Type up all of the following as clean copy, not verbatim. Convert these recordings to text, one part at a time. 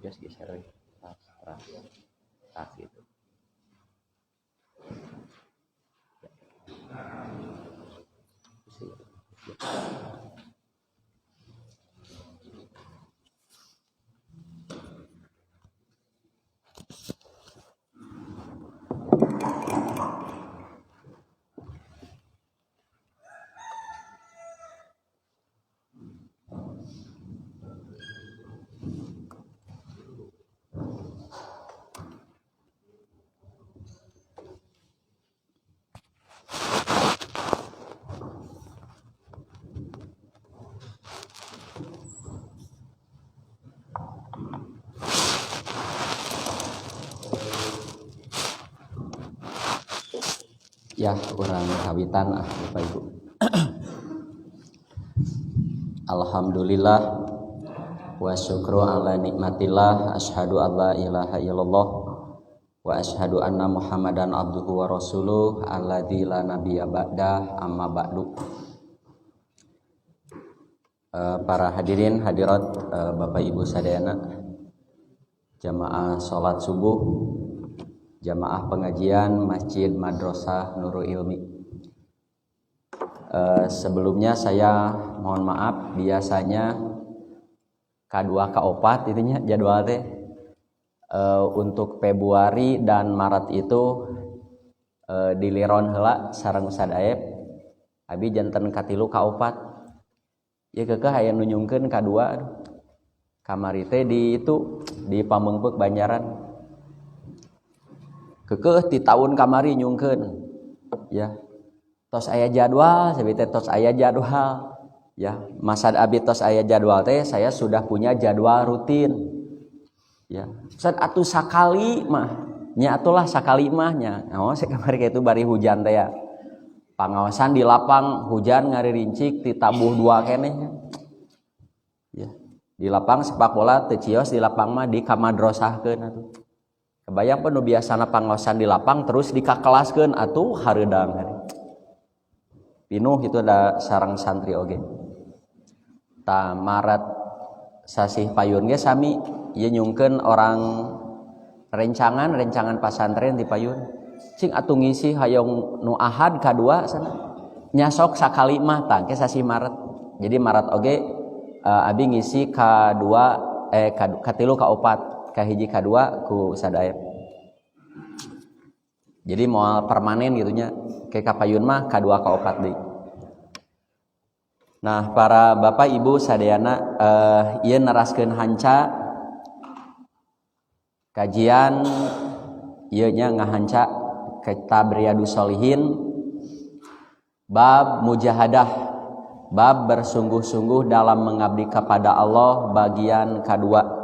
Just geser lagi. Gitu. Ya, kurang kawitan Bapak Ibu. Alhamdulillah wa syukru ala nikmatillah, asyhadu an la ilaha illallah wa asyhadu anna Muhammadan abduhu wa rasuluh alladzi la nabiyya ba'dah, amma ba'du. Para hadirin hadirat, Bapak Ibu sadayana, jamaah salat subuh, jamaah pengajian Masjid Madrasah Nurul Ilmi. Sebelumnya saya mohon maaf, biasanya K2 K4 itunya jadwal teh untuk Februari dan Maret itu diliron heula sareng Ustad Aep, abi janten katilu K4. Ya keukeuh aya nu nyungkeun K2 kamari teh di itu di Pameungpeuk Banjaran. Keukeuh ti tahun kamari nyungkeun ya tos aya jadwal sabi teh tos aya jadwal ya masa abi tos aya jadwal teh saya sudah punya jadwal rutin ya Ustaz atuh sakali mah nya atulah sakali mah nya naon sih kamari kitu bari hujan teh ya pangaosan di lapang hujan ngaririncik ti tabuh 2 keneh ya di lapang sepak bola teu cios di lapang mah di kamadrosahkeun atuh. Kebayang penuh biasana pangaosan di lapang terus dikakelaskeun atuh hareudang. Pinuh itu ada sarang santri oge. Ta Maret sasih payun ge sami ieu nyungkeun orang rencangan pasantren di payun. Cing atuh ngisi hayong nu ahad K2 sana. Nya sok sakali mah tangke sasih Maret. Jadi Maret oge abi ngisi K2 K3 K4. Kahiji K2 ku Sadaep. Jadi moal permanen gitunya ke kapayun mah K2 K4 deui. Nah, para Bapak Ibu sadayana ieu neraskeun hanca kajian ieu nya ngahanca kitab Riyadhus Shalihin bab mujahadah, bab bersungguh-sungguh dalam mengabdi kepada Allah bagian K2.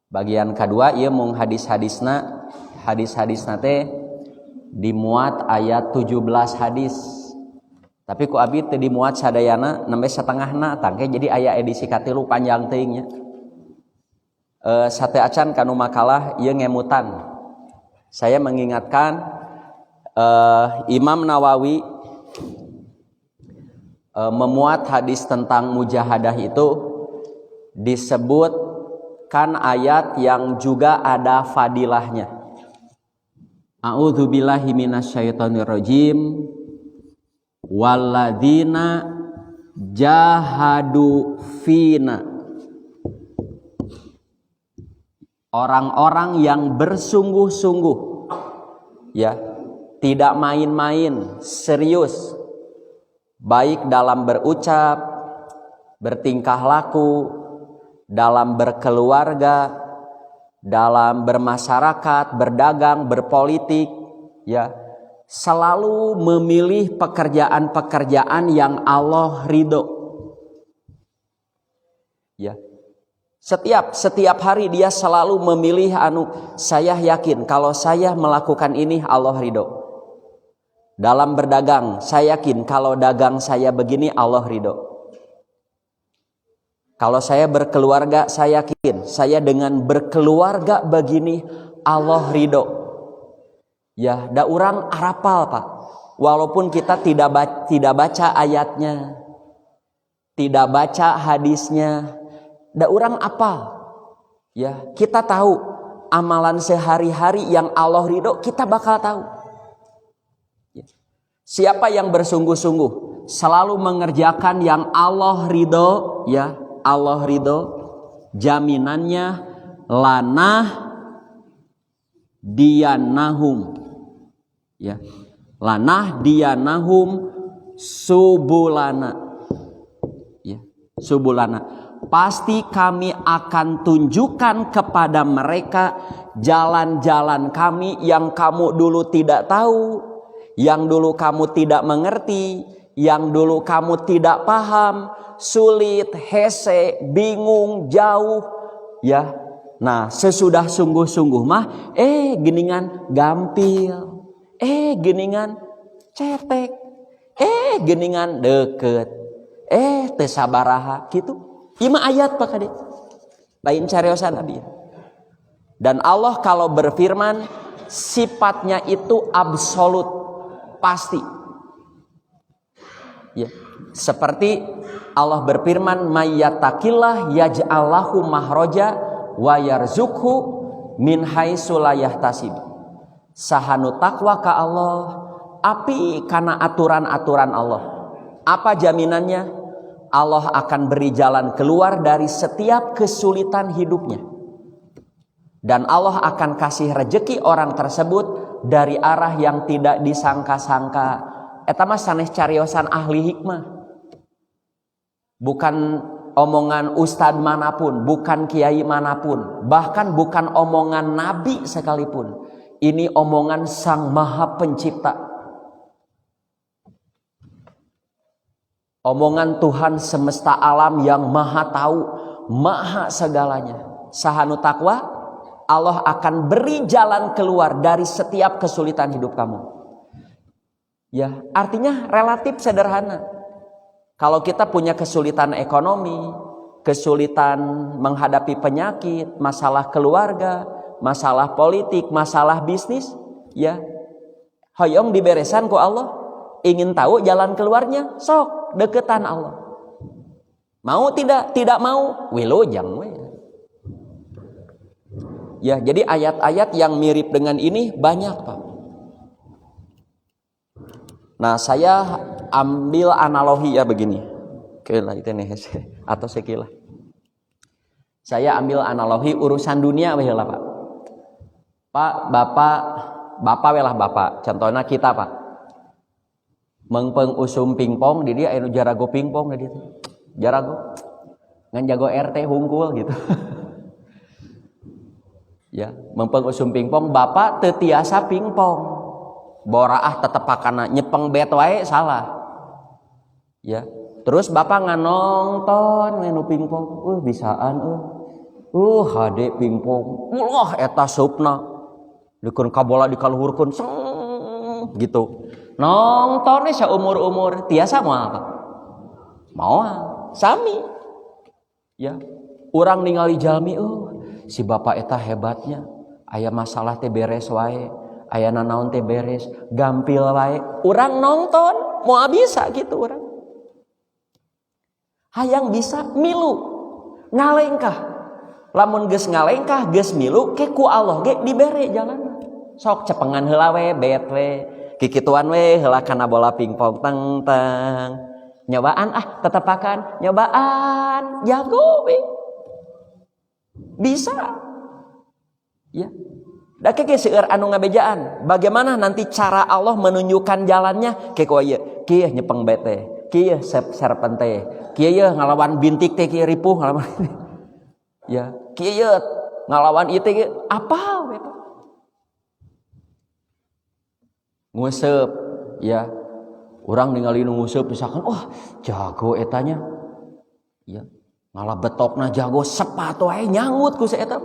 Bagian kedua ieu mung hadis-hadisna teh dimuat ayat 17 hadis. Tapi ku abi teu dimuat sadayana nembe satengahna tangke jadi aya edisi katilu panjang teuing nya. Sate acan kanu makalah ieu ngemutan. Saya mengingatkan Imam Nawawi memuat hadis tentang mujahadah itu disebut kan ayat yang juga ada fadilahnya. A'udzubillahi minasyaitonirrajim. Walladzina jahadu fina. Orang-orang yang bersungguh-sungguh ya, tidak main-main, serius baik dalam berucap, bertingkah laku, dalam berkeluarga, dalam bermasyarakat, berdagang, berpolitik, ya, selalu memilih pekerjaan-pekerjaan yang Allah ridho. Ya. Setiap hari dia selalu memilih saya yakin kalau saya melakukan ini Allah ridho. Dalam berdagang, saya yakin kalau dagang saya begini Allah ridho. Kalau saya berkeluarga, saya yakin saya dengan berkeluarga begini Allah ridho. Ya, da urang arapal Pak. Walaupun kita tidak baca ayatnya, tidak baca hadisnya, da urang apal. Ya, kita tahu amalan sehari-hari yang Allah ridho kita bakal tahu. Ya. Siapa yang bersungguh-sungguh selalu mengerjakan yang Allah ridho, ya, Allah ridho, jaminannya lanah diyanahum, ya, lanah diyanahum subulana, ya, subulana. Pasti kami akan tunjukkan kepada mereka jalan-jalan kami yang kamu dulu tidak tahu, yang dulu kamu tidak mengerti, yang dulu kamu tidak paham, sulit, hese, bingung, jauh, ya. Nah, sesudah sungguh-sungguh mah geningan gampil, geningan cetek, geningan deket, teu sabaraha gitu. 5 ayat Pak Kade. Lain cariosan abi. Dan Allah kalau berfirman sifatnya itu absolut, pasti. Ya, seperti Allah berfirman mayyatakillah yaj'al lahu mahroja wa yarzuqhu min haitsu la yahtasib. Sahanu takwa ka Allah api kana aturan-aturan Allah. Apa jaminannya? Allah akan beri jalan keluar dari setiap kesulitan hidupnya. Dan Allah akan kasih rejeki orang tersebut dari arah yang tidak disangka-sangka. Eta mah sanes cariosan ahli hikmah. Bukan omongan ustadz manapun, bukan kiai manapun, bahkan bukan omongan nabi sekalipun. Ini omongan Sang Maha Pencipta. Omongan Tuhan semesta alam yang maha tahu, maha segalanya. Sahanu takwa, Allah akan beri jalan keluar dari setiap kesulitan hidup kamu. Ya, artinya relatif sederhana. Kalau kita punya kesulitan ekonomi, kesulitan menghadapi penyakit, masalah keluarga, masalah politik, masalah bisnis, ya, hoyong diberesan ku Allah. Ingin tahu jalan keluarnya, sok deketan Allah. Mau tidak? Tidak mau, wilujeng we. Ya, jadi ayat-ayat yang mirip dengan ini banyak, Pak. Nah, saya ambil analogi ya begini. Kelah itu nih, atau sekilah. Saya ambil analogi urusan dunia baheula, Pak. Pak, Bapak welah Bapak. Contohnya kita, Pak. Mengpeng usum pingpong di dia anu jarago pingpong di dia. Jarago. Ngan jago RT hungkul gitu. Ya, mempeng usum pingpong Bapak teu tiasa pingpong. Boraah tetepakana nyepeng bet wae salah. Ya. Terus Bapak nganongton menu pingpong. Bisaan hade pingpong. Eta supna. Dikeun kabola dikaluhurkeun gitu. Nongtonnya seumur-umur tiasa mau apa? Mau sami. Ya, orang ningali jalmi si bapak eta hebatnya. Aya masalah teh beres wae, aya nanaon teh beres, gampil wae. Urang nonton, mau bisa gitu urang. Hayang bisa milu, ngalengkah. Lamun geus ngalengkah, geus milu, ke ku Allah ge dibere jalan. Sok cepengan heula we, bet we. Kikituan we heula kana bola pingpong teng teng. Nyobaan tetepakan, nyobaan jago we. Bisa. Ya. Da ke seueur anu ngabejaan. Bagaimana nanti cara Allah menunjukkan jalannya? Ke ku ieu, kieu nyepeng bete, kieu serpen teh, kieu ngalawan bintik teh kieu ripuh ngalawan. Ya, kieu ngalawan ieu teh apal we. Nguseup, ya, orang ningali nu nguseup misalkan, jago etanya, ya, ngalah betokna jago sepat wae nyangut ku si eta,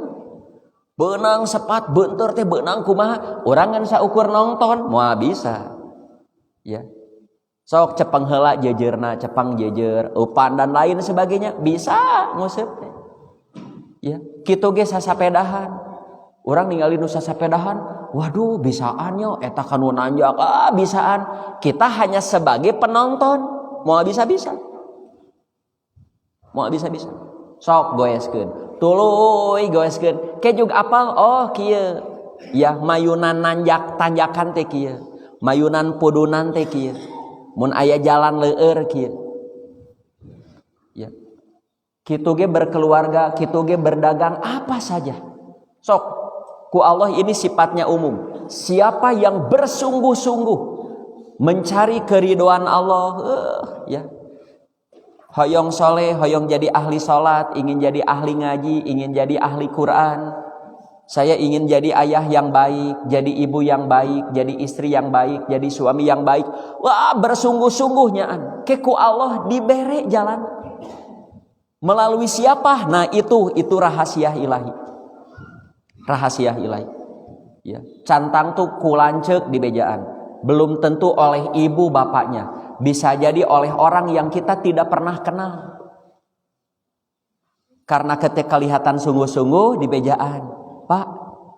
beunang sepat beunteur teh beunang kumaha, urang ngan saukur nongton, moal bisa, ya, sok cepeng heula jejeurna, cepang jejer, upan dan lain sebagainya bisa nguseup teh, ya, kitu ge sasapedahan, urang ningali nu sasapedahan. Waduh, bisaannya eta kanu nanjak, bisaan. Kita hanya sebagai penonton. Mau bisa-bisa. Mau bisa-bisa. Sok goyeskeun. tuluy goeskeun ke juga apal oh kieu ya mayunan nanjak tanjakan teh kieu mayunan pudunan teh kieu mun aya jalan leueur kieu ya kitu ge berkeluarga kitu ge berdagang apa saja sok ku Allah ini sifatnya umum siapa yang bersungguh-sungguh mencari keridhaan Allah ya hoyong soleh, hoyong jadi ahli sholat, ingin jadi ahli ngaji, ingin jadi ahli Quran. Saya ingin jadi ayah yang baik, jadi ibu yang baik, jadi istri yang baik, jadi suami yang baik. Wah bersungguh-sungguhnya keku Allah diberi jalan. Melalui siapa? Nah itu rahasia ilahi. Rahasia ilahi. Ya, cantang tuh kulancek di bejaan. Belum tentu oleh ibu bapaknya. Bisa jadi oleh orang yang kita tidak pernah kenal. Karena ketika kelihatan sungguh-sungguh di bejaan, Pak,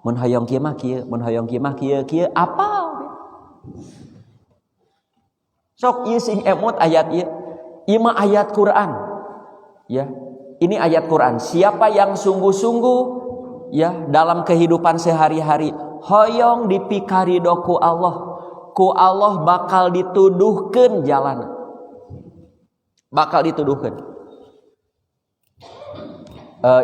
mun hoyong kieu mah kieu, mun hoyong kieu mah kieu apa? Sok ieu sing emot ayat ieu. Ieu mah ayat Quran. Ya. Ini ayat Quran. Siapa yang sungguh-sungguh ya dalam kehidupan sehari-hari hoyong dipikarido ku Allah. Ku Allah bakal dituduhkeun jalan. Bakal dituduhkeun.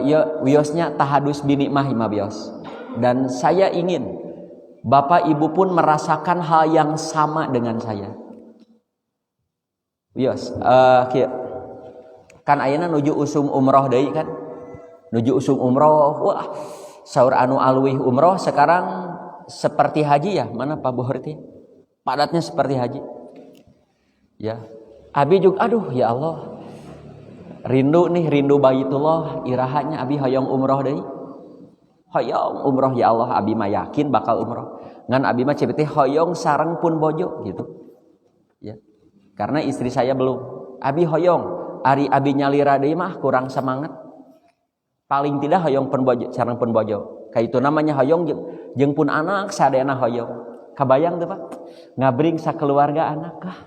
Ya wiosnya tahadus bini mah bios. Dan saya ingin Bapak Ibu pun merasakan hal yang sama dengan saya. Wios, kan ayeuna nuju usum umroh deui kan? Nuju usum umroh. Wah, saur anu alwih umroh sekarang seperti haji ya. Mana Pak Buhur teh? Padatnya seperti haji. Ya. Abi juga aduh ya Allah. Rindu Baitullah irahanya abi hoyong umroh deui. Hoyong umroh ya Allah abi mah yakin bakal umroh. Ngan abi mah cepet hoyong sareng pun bojo gitu. Ya. Karena istri saya belum. Abi hoyong, ari abi nyalira deui mah kurang semangat. Paling tidak hoyong pun bojo sareng pun bojo. Kaitu namanya hoyong jeung pun anak sadayana hoyong. Kabayang tuh Pak, ngabring sakeluarga anak kah?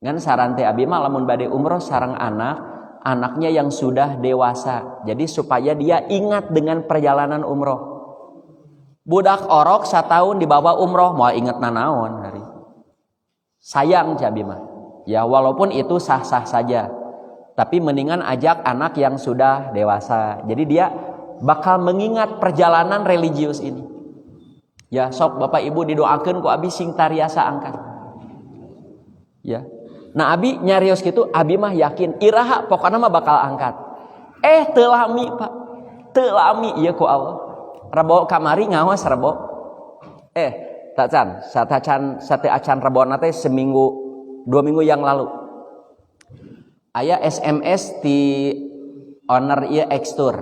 Ngan saran teh abi mah lamun bade umroh sareng anaknya yang sudah dewasa. Jadi supaya dia ingat dengan perjalanan umroh. Budak orok 1 tahun dibawa umroh mau inget nanaon hari. Sayang cabi mah. Ya walaupun itu sah-sah saja. Tapi mendingan ajak anak yang sudah dewasa. Jadi dia bakal mengingat perjalanan religius ini. Ya sok Bapak Ibu didoakeun ku abi sing tariasa angkat. Ya. Nah abi nyarios kitu abi mah yakin iraha pokona mah bakal angkat. Teu lami Pak. Teu lami ieu ku Allah. Rebo kamari ngawas rebo. Tak can sate acan rebona teh seminggu 2 minggu yang lalu. Aya SMS di owner ieu Xtour.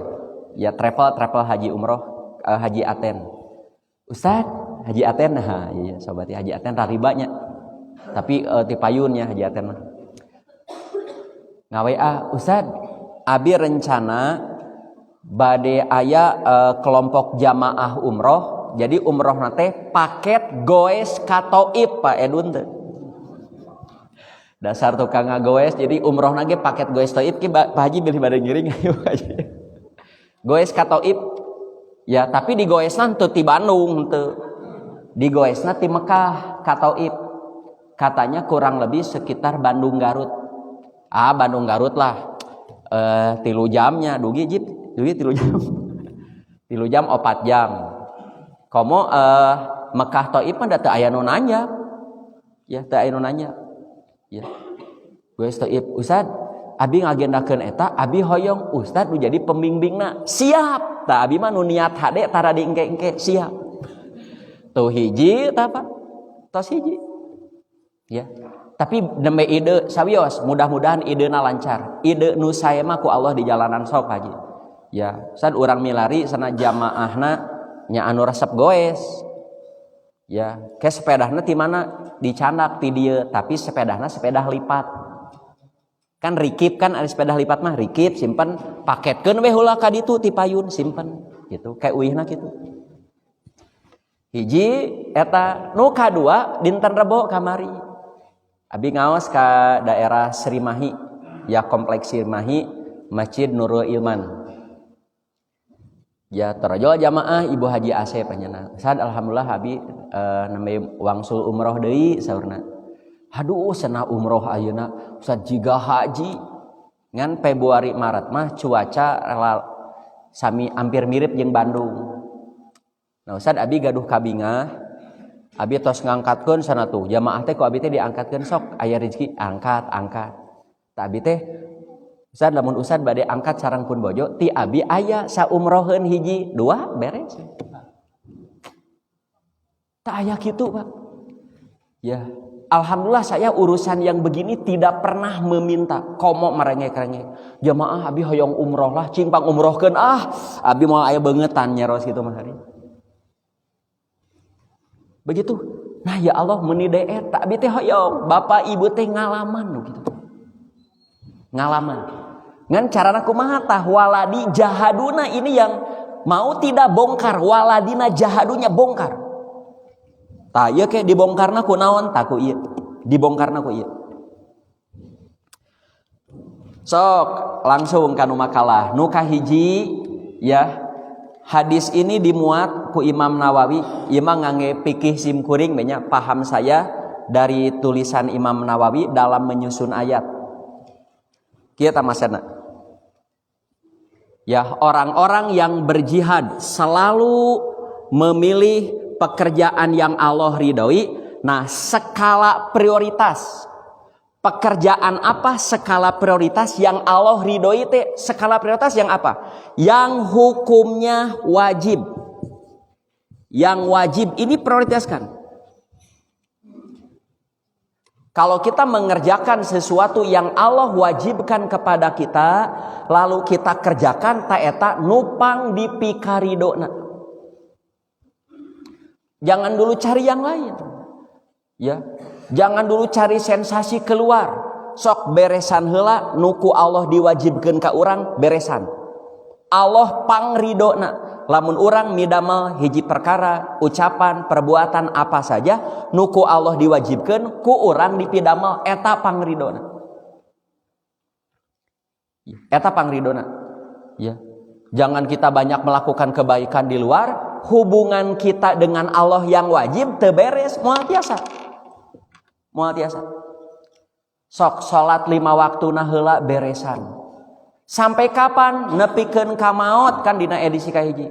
Ya travel haji umroh haji Aten. Ustad, Haji Aten, nah iya sobat Haji Aten raribanya. Tapi ti payunnya Haji Aten mah. Ngawa Ustad, abi rencana bade aya kelompok jamaah umroh. Jadi umroh nate paket goes katoib Pak Edun teh. Dasar tukang ngagoes jadi umroh nage paket goes toib ki Pak Haji bilih bade ngiring ayo Haji. Goes katoib. Ya tapi di goesna teu ti Bandung teu. Di goesna ti Mekah katoib. Katanya kurang lebih sekitar Bandung Garut. Bandung Garut lah. 3 jamnya dugi 3 jam. 3 jam 4 jam. Komo Mekah Taib mah da teu aya nu nanya. Ya teu aya nu nanya. Ya. Goes Taib Ustad abi ngagendakeun eta abi hoyong Ustad nu jadi pembimbingna. Siap. Tah abi mah nu niat hade tara diengke-engke siap. Tuh hiji tah Pak. Tos hiji. Ya. Tapi nembe ide sawios, mudah-mudahan idena lancar. Ide nu sae mah ku Allah di jalanan sok Haji. Ya, sad urang milari sana jamaahna nya anu resep goes. Ya, ke sepedahna ti mana? Dicandak ti dieu, tapi sepedahna sepeda lipat. Kan rikip kan ada sepeda lipat mah rikip simpen paketkeun we heula ka ditu ti payun simpen gitu kayak uihna kitu. Hiji eta nu kadua dinten Rebo kamari. Abi ngaos ka daerah Srimahi ya kompleks Srimahi Masjid Nurul Ilman. Ya torojol jamaah Ibu Haji Asep panjenengan. Sad alhamdulillah abi namanya wangsul umroh deui saurna. Aduh cenah umroh ayeuna Ustaz jiga haji ngan Februari Maret mah cuaca sami hampir mirip jeung Bandung. Nah Ustaz abi gaduh kabingah. Abi tos ngangkatkeun sana tuh jamaah teh ku abi teh diangkatkeun sok aya rezeki angkat. Tak abi teh Ustaz lamun Ustaz bade angkat sareng pun bojo ti abi aya saumroheun hiji dua beres. Tak aya kitu, Pak. Ya, alhamdulillah saya urusan yang begini tidak pernah meminta komo merengek-rengek. Jamaah abi hoyong umroh lah cing pang umrohkeun abi moal aya beungetan nyaros kitu mah hari. Begitu. Nah ya Allah meuni deet tak abi teh hoyong bapak ibu teh ngalaman gitu. Ngalaman. Ngan carana kumaha tah waladi jahaduna ini yang mau tidak bongkar waladina jahadunya bongkar. Tah ieu ke dibongkarna ku naon? Tah ku ieu. Dibongkarna ku ieu. Sok langsung ka nu makalah. Nu kahiji ya. Hadis ini dimuat ku Imam Nawawi. Imam ngangge fikih simkuring banyak paham saya dari tulisan Imam Nawawi dalam menyusun ayat. Kieu tamasana. Ya, orang-orang yang berjihad selalu memilih pekerjaan yang Allah ridhoi. Nah, skala prioritas. Pekerjaan apa skala prioritas yang Allah ridhoi teh? Skala prioritas yang apa? Yang hukumnya wajib. Yang wajib ini prioritaskan. Kalau kita mengerjakan sesuatu yang Allah wajibkan kepada kita, lalu kita kerjakan ta eta nupang di pikaridona. Jangan dulu cari yang lain. Ya. Jangan dulu cari sensasi keluar. Sok beresan heula nuku Allah diwajibkeun ka urang beresan. Allah pangridona. Lamun urang midamel hiji perkara, ucapan, perbuatan apa saja nuku Allah diwajibkeun ku urang dipidamel eta pangridona. Eta pangridona. Ya. Jangan kita banyak melakukan kebaikan di luar, hubungan kita dengan Allah yang wajib teu beres moal tiasa. Moal tiasa. Sok salat 5 waktuna heula beresan. Sampai kapan nepikeun ka maot kan dina edisi kahiji.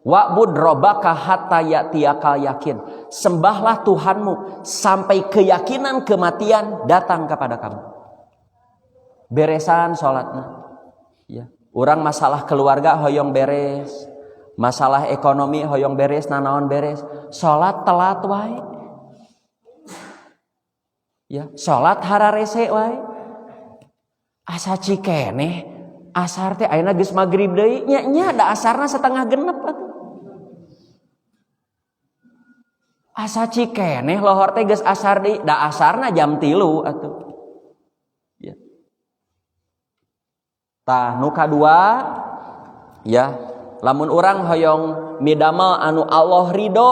Wa'bud rabbaka hatta ya'tiyakal yakin. Sembahlah Tuhanmu sampai keyakinan kematian datang kepada kamu. Beresan salatna. Ya. Urang masalah keluarga hoyong beres. Masalah ekonomi hoyong beres, nanaon beres. Salat telat wae. Ya, salat hararese wae. Asa cikeneh asar teh ayeuna geus magrib deui nya da asarna setengah genep atuh. Asa cikeneh lohor teh geus asar deui da asarna jam 3 atuh. Ya. Tah nu kadua ya, lamun urang hoyong midamel anu Allah ridho,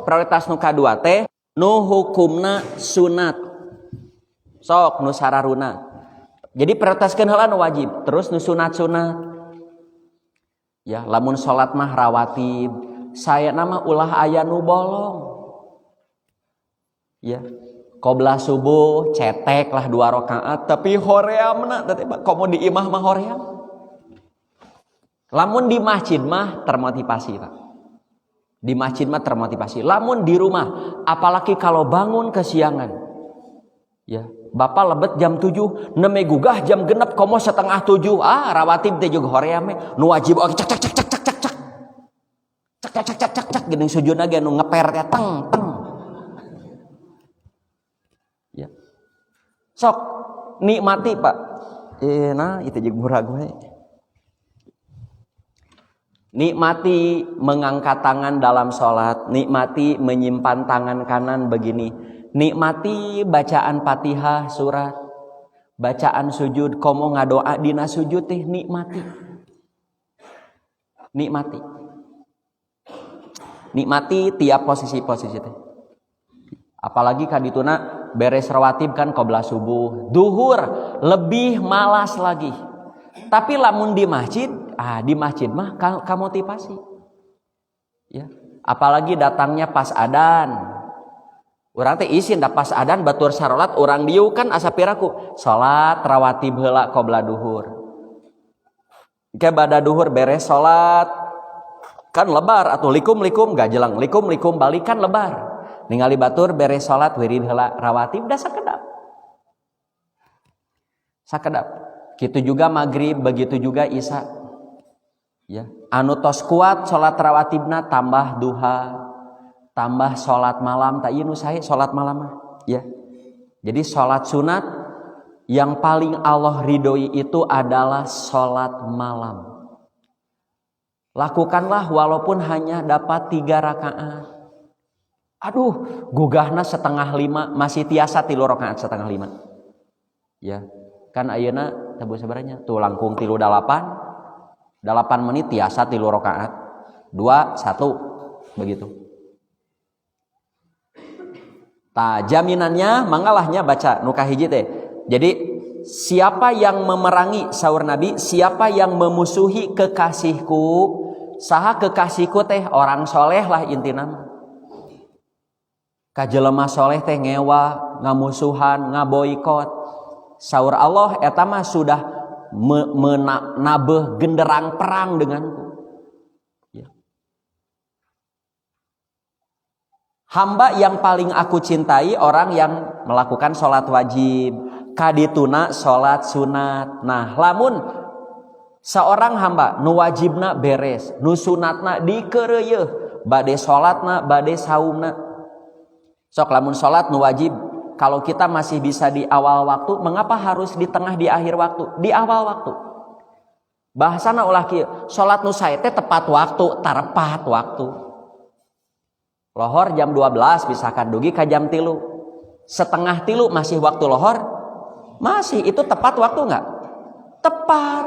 prioritas nu kadua teh nu hukumna sunat. Sok nu sararuna. Jadi prioritaskeun heula nu wajib, terus nu sunat-sunat. Ya, lamun salat mah rawatib, saya nama ulah aya nu bolong. Ya. Qobla subuh cetek lah 2 rakaat tapi horeamna teh komo di imah mah hoream. Lamun di masjid mah termotivasi, Pak. Di masjid mah termotivasi. Lamun di rumah, apalagi kalau bangun kesiangan. Ya. Bapak lebet jam 7, neme gugah jam genep komo setengah 7. Rawatib teh juga hoream nu wajib cek cek cek cek cek cek cek. Cek cek cek cek cek geuning sujudna ge nu ngeper teh teng teng. Ya. Sok nikmati, Pak. Nah, itu jeung murag we. Nikmati mengangkat tangan dalam sholat, nikmati menyimpan tangan kanan begini. Nikmati bacaan Fatihah surat, bacaan sujud, komo ngadoa dina sujud teh nikmati. Nikmati. Nikmati tiap posisi-posisi teh. Apalagi kadituna beres rawatib kan qobla subuh, duhur lebih malas lagi. Tapi lamun di masjid mah kamotivasi. Ya, apalagi datangnya pas adzan. Urang teh isin da pas adzan batur sarolat urang dieu kan asa piraku salat rawatib heula qobla duhur. Ke bada duhur beres salat kan lebar atuh likum gak jelang likum balikan lebar. Ningali batur beres salat wirid heula rawatib da sakedap. Sakedap. Kitu juga maghrib, begitu juga isya. Ya, anu tos kuat salat rawatibna tambah duha, tambah salat malam, tak ieu nu sae salat malam mah, ya. Jadi salat sunat yang paling Allah ridhoi itu adalah salat malam. Lakukanlah walaupun hanya dapat 3 rakaat. Aduh, gugahna 4:30 masih tiasa 3 rakaat 4:30. Ya. Kan ayeuna tabu sabaranya tuh langkung 3:08 8 menit tiasa 3 rakaat 2 1 begitu. Tah jaminannya mangalahnya baca nu kahiji teh. Jadi siapa yang memerangi saur Nabi, siapa yang memusuhi kekasihku, saha kekasihku teh orang soleh lah intina. Ka jelema soleh teh ngewa, ngamusuhan, ngaboikot. Saur Allah eta mah sudah menabeh genderang perang denganku. Ya. Hamba yang paling aku cintai orang yang melakukan sholat wajib, kadituna sholat sunat. Nah, lamun seorang hamba nu wajibna beres, nu sunatna dikeureueuh, bade sholatna, bade saumna. Sok lamun sholat nu wajib, kalau kita masih bisa di awal waktu, mengapa harus di tengah di akhir waktu? Di awal waktu. Bahasana ulah kieu, salat nu sae teh tepat waktu, tarepat waktu. Lohor jam 12 misalkan dugi ka jam 3. 2:30 masih waktu lohor? Masih, itu tepat waktu enggak? Tepat.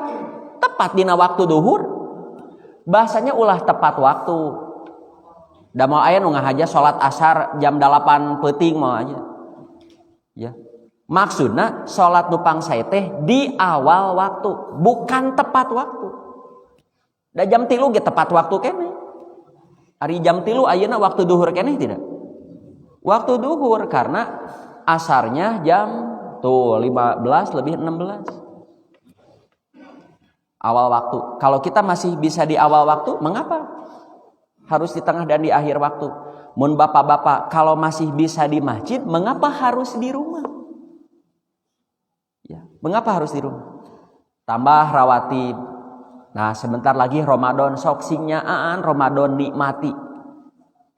Tepat dina waktu duhur. Bahasanya ulah tepat waktu. Da mau aya nu ngahaja salat asar jam 8 peuting mau aja. Ya. Maksudna salat nu pangsae teh di awal waktu, bukan tepat waktu. Da jam 3 ge tepat waktu keneh. Ari jam 3 ayeuna waktu duhur keneh tidak? Waktu duhur karena asarnya jam 15:16. Awal waktu. Kalau kita masih bisa di awal waktu, mengapa harus di tengah dan di akhir waktu? Mun bapak-bapak kalau masih bisa di masjid, mengapa harus di rumah? Ya, mengapa harus di rumah? Tambah rawatib. Nah, sebentar lagi Ramadan, sok singnyaan Ramadan nikmati.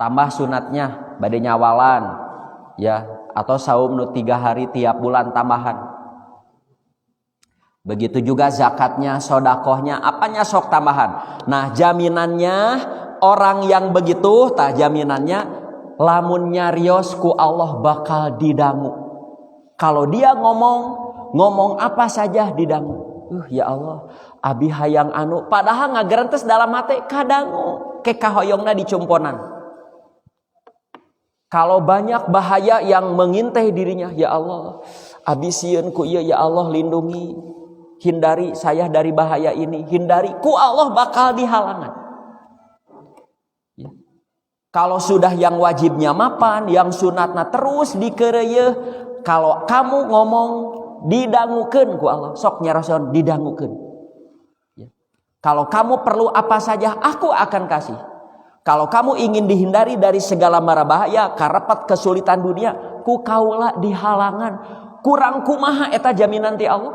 Tambah sunatnya bade nyawalan, ya, atau saum nu 3 hari tiap bulan tambahan. Begitu juga zakatnya, sodakohnya, apanya sok tambahan. Nah, jaminannya orang yang begitu, tah jaminannya lamun nyarios ku Allah bakal didangu. Kalau dia ngomong apa saja didangu. Ya Allah, abi hayang anu, padahal ngagerentes dalam hati kadangu, ke kahoyongna dicumponan. Kalau banyak bahaya yang mengintai dirinya, ya Allah, abi sieun ku ieu, ya Allah lindungi, hindari saya dari bahaya ini, hindari ku Allah bakal dihalangan. Kalau sudah yang wajibnya mapan, yang sunatna terus dikeureueuh, kalau kamu ngomong didangukeun ku Allah, sok nyarason didangukeun. Ya. Kalau kamu perlu apa saja, aku akan kasih. Kalau kamu ingin dihindari dari segala mara bahaya, karepet kesulitan dunia, ku kaula dihalangan. Kurang kumaha eta jaminan ti Allah?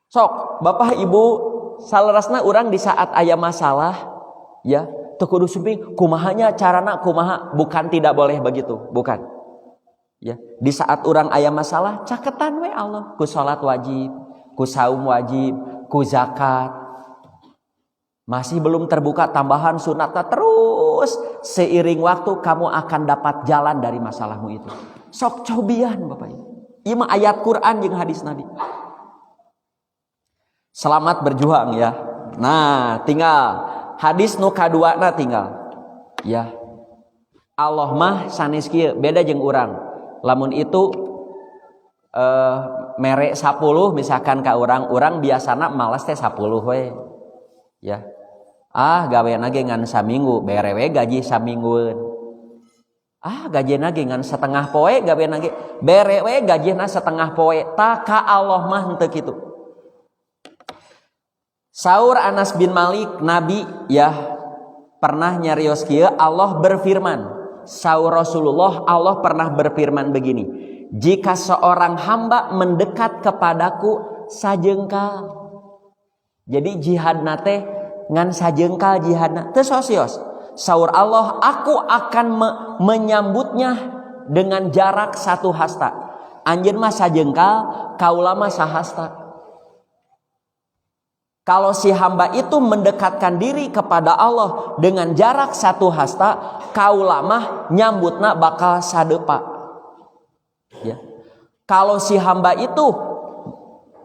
Sok, Bapak Ibu, salerasna urang di saat aya masalah, ya, teu kudu sumping kumahanya carana kumaha, bukan tidak boleh begitu, bukan. Ya, di saat urang aya masalah, caketan we Allah, ku salat wajib, ku saum wajib, ku zakat. Masih belum terbuka tambahan sunatnya, terus seiring waktu kamu akan dapat jalan dari masalahmu itu. Sok cobian Bapak Ibu. Ieu mah ayat Quran jeung hadis Nabi. Selamat berjuang ya. Nah, tinggal hadis nu kaduana tinggal. Ya. Allah mah sanes kieu, beda jeung urang. Lamun itu mere 10 misalkan ka urang biasana malas teh 10 we. Ya. Gawean lagi ngan saminggu, berewe gaji saminggueun. Gajina ge ngan setengah poe, gawean lagi berewe gajina setengah poe. Tak ka Allah mah henteu kitu. Saur Anas bin Malik, Nabi ya pernah nyarios kieu, Allah berfirman. Saur Rasulullah, Allah pernah berfirman begini, jika seorang hamba mendekat kepadaku sajengkal. Jadi jihad nate ngan sajengkal jihadna teu sosios. Saur Allah, aku akan menyambutnya dengan jarak 1 hasta. Anjeun mah sajengkal, kaula mah sahasta. Kalau si hamba itu mendekatkan diri kepada Allah dengan jarak 1 hasta, kaula mah nyambutna bakal sadepa. Ya. Kalau si hamba itu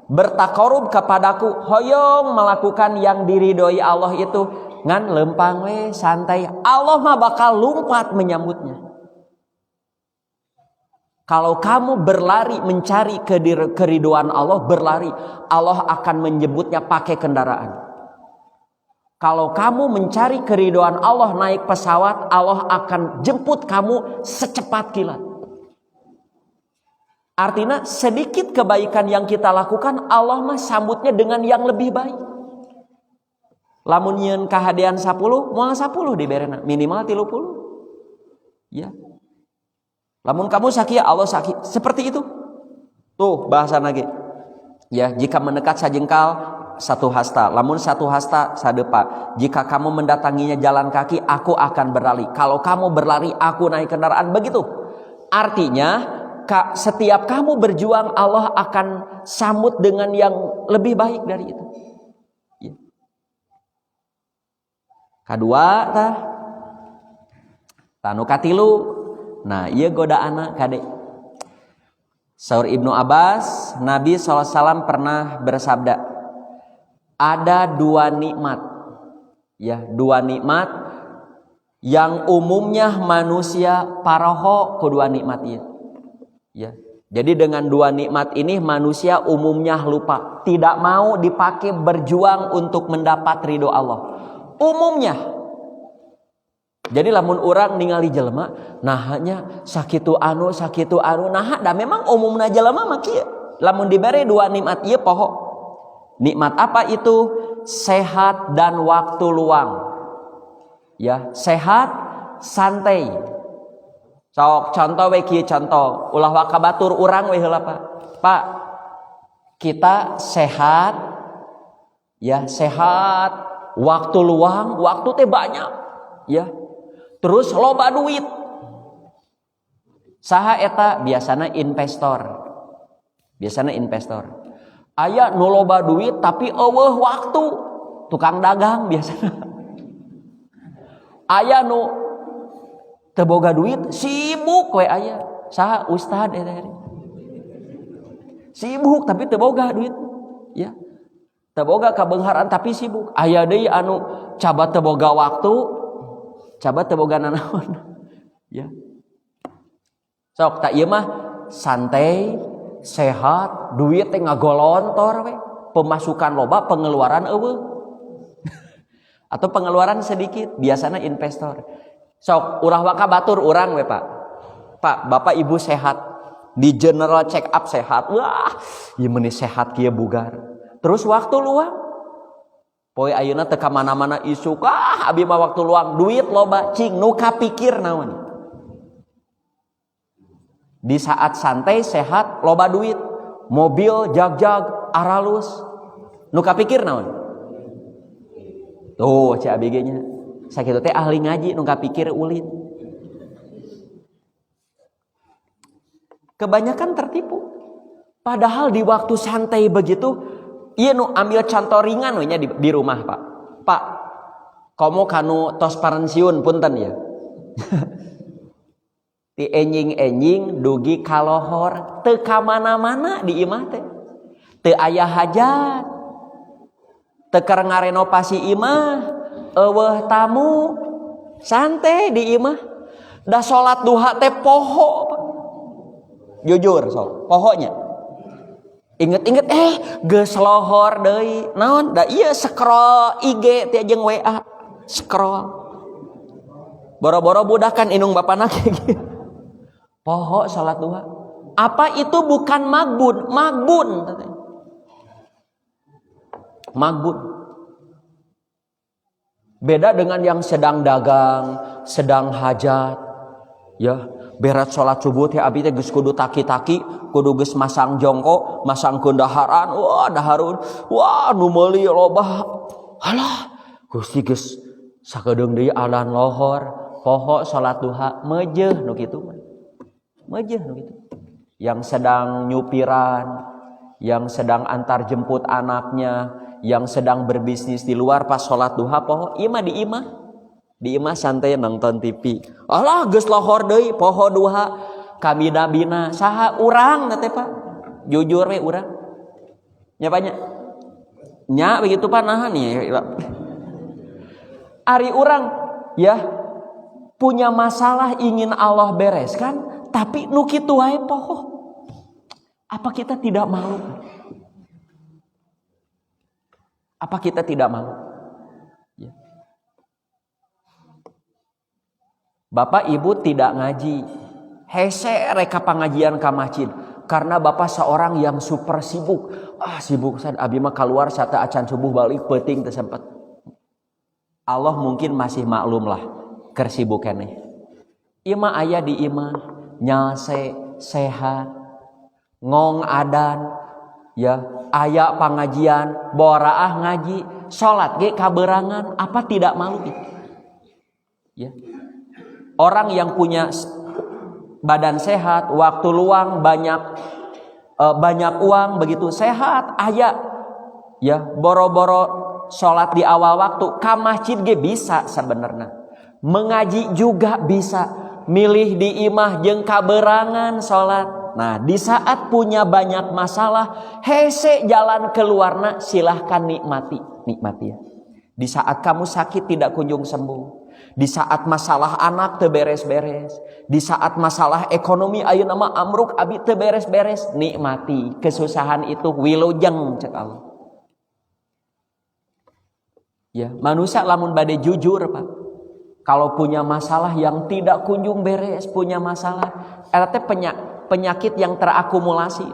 bertakarub kepadaku, hoyong melakukan yang diridhoi Allah itu, ngan lempang we santai, Allah mah bakal lumpat menyambutnya. Kalau kamu berlari mencari keriduan Allah, berlari, Allah akan menjemputnya pakai kendaraan. Kalau kamu mencari keriduan Allah naik pesawat, Allah akan jemput kamu secepat kilat. Artinya sedikit kebaikan yang kita lakukan, Allah mah sambutnya dengan yang lebih baik. Lamun nyeun kahadian 10, moal 10 diberena, minimal 30. Ya. Lamun kamu sakit, Allah sakit. Seperti itu. Tuh bahasa lagi. Ya, jika mendekat sajengkal 1 hasta, lamun 1 hasta sadepa. Jika kamu mendatanginya jalan kaki, aku akan berlari. Kalau kamu berlari, aku naik kendaraan. Begitu. Artinya setiap kamu berjuang, Allah akan sambut dengan yang lebih baik dari itu. Ya. Kedua, tanu katilu. Nah, ieu godaana kade. Saur Ibnu Abbas, Nabi SAW pernah bersabda, ada 2 nikmat. Ya, 2 nikmat yang umumnya manusia paraho kedua nikmat ieu. Ya. Jadi dengan 2 nikmat ini manusia umumnya lupa, tidak mau dipakai berjuang untuk mendapat ridho Allah. Umumnya. Jadi lamun orang ningali jelema, nahanya sakitu anu, nah da memang umumna jelema mah kieu. Lamun dibere 2 nikmat ieu poho. Nikmat apa itu? Sehat dan waktu luang. Ya, sehat, santai. Sok contoh we kieu contoh, ulah wakabatur urang we heula Pak. Pak, kita sehat, ya sehat, waktu luang, waktu teh banyak, ya. Terus loba duit. Saha eta? Biasana investor. Aya nu loba duit tapi eueuh waktu, tukang dagang biasana. Aya nu teu boga duit, sibuk we aya. Saha? Ustad eta. Sibuk tapi teu boga duit, ya. Teu boga kabeungharan tapi sibuk. Aya deui anu coba teu boga waktu, coba teu boga nanaon. Ya. Sok tak ieu mah santai, sehat, duit teh ngagolontor we. Pemasukan loba, pengeluaran eueuh. Atau pengeluaran sedikit, biasanya investor. Sok urang waka batur urang we Pak. Pak, Bapak Ibu sehat. Di general check up sehat. Wah, ieu meuni sehat kieu bugar. Terus waktu luang. Poe ayeuna teu ka mana-mana isu abi mah waktu luang, duit loba, cing nu kapikir naon. Di saat santai sehat loba duit, mobil jag-jag aralus. Nu kapikir naon? Tuh cek abg nya. Sakitu teh ahli ngaji nu kapikir ulin. Kebanyakan tertipu. Padahal di waktu santai begitu, ieu nu ambil contoh ringan we nya di rumah, Pak. Pak, komo kanu tos parensiun punten ya. Ti enjing-enjing dugi kalohor, teu ka mana-mana di imah teh. Teu aya hajat. Teu keur ngarenovasi imah, eueuh tamu, santai di imah. Da salat duha teh poho, Pak. Jujur sok, pohonya. Inget-inget geus lohor deui. Naon? Da ieu scroll IG teh jeung WA. Scroll. Boro-boro budakan inung bapana kieu. Poho salat duha. Apa itu bukan magbun? Magbun. Magbun. Beda dengan yang sedang dagang, sedang hajat. Ya, beres salat subuh teh abi teh geus kudu taki-taki, kudu geus masang jongkok, masang kendaharan. Wah, daharun. Wah, nu meuli loba. Halah, Gusti geus sakedeung deui adan lohor. Poho salat duha meujeuh nu kitu mah. Meujeuh nu kitu. Yang sedang nyupiran, yang sedang antar jemput anaknya, yang sedang berbisnis di luar pas salat duha poho ieu mah di imah santai nonton TV. Alah geus lohor deui poho duha kamina-bina saha urang teh Pak. Jujur we urang. Nya banyak. Nya begitu Pak nahan ya. Ari urang ya punya masalah ingin Allah bereskan, tapi nu kitu wae poho. Apa kita tidak malu? Apa kita tidak malu? Ya. Bapak ibu tidak ngaji, hese reka pengajian ka masjid karena bapak seorang yang super sibuk. Sibuk san abi mah keluar sata acan subuh balik peuting teu sempat. Allah mungkin masih maklum lah keur sibuk keneh. Ieu mah aya di imah nyase sehat ngong adan ya aya pengajian boraah ngaji salat ge kaberangan, apa tidak malu itu ya. Orang yang punya badan sehat, waktu luang banyak uang begitu sehat aya ya boro-boro salat di awal waktu ka masjid ge bisa sebenarnya, mengaji juga bisa, milih di imah jeung kaberangan salat. Nah, di saat punya banyak masalah, hese jalan keluarna silahkan nikmati ya. Di saat kamu sakit tidak kunjung sembuh, di saat masalah anak teu beres-beres, di saat masalah ekonomi ayeuna mah amruk abi teu beres-beres, nikmati kesusahan itu wilujeng cek Allah. Ya, manusia lamun bade jujur Pak. Kalau punya masalah yang tidak kunjung beres, punya masalah, eta teh penyakit yang terakumulasi.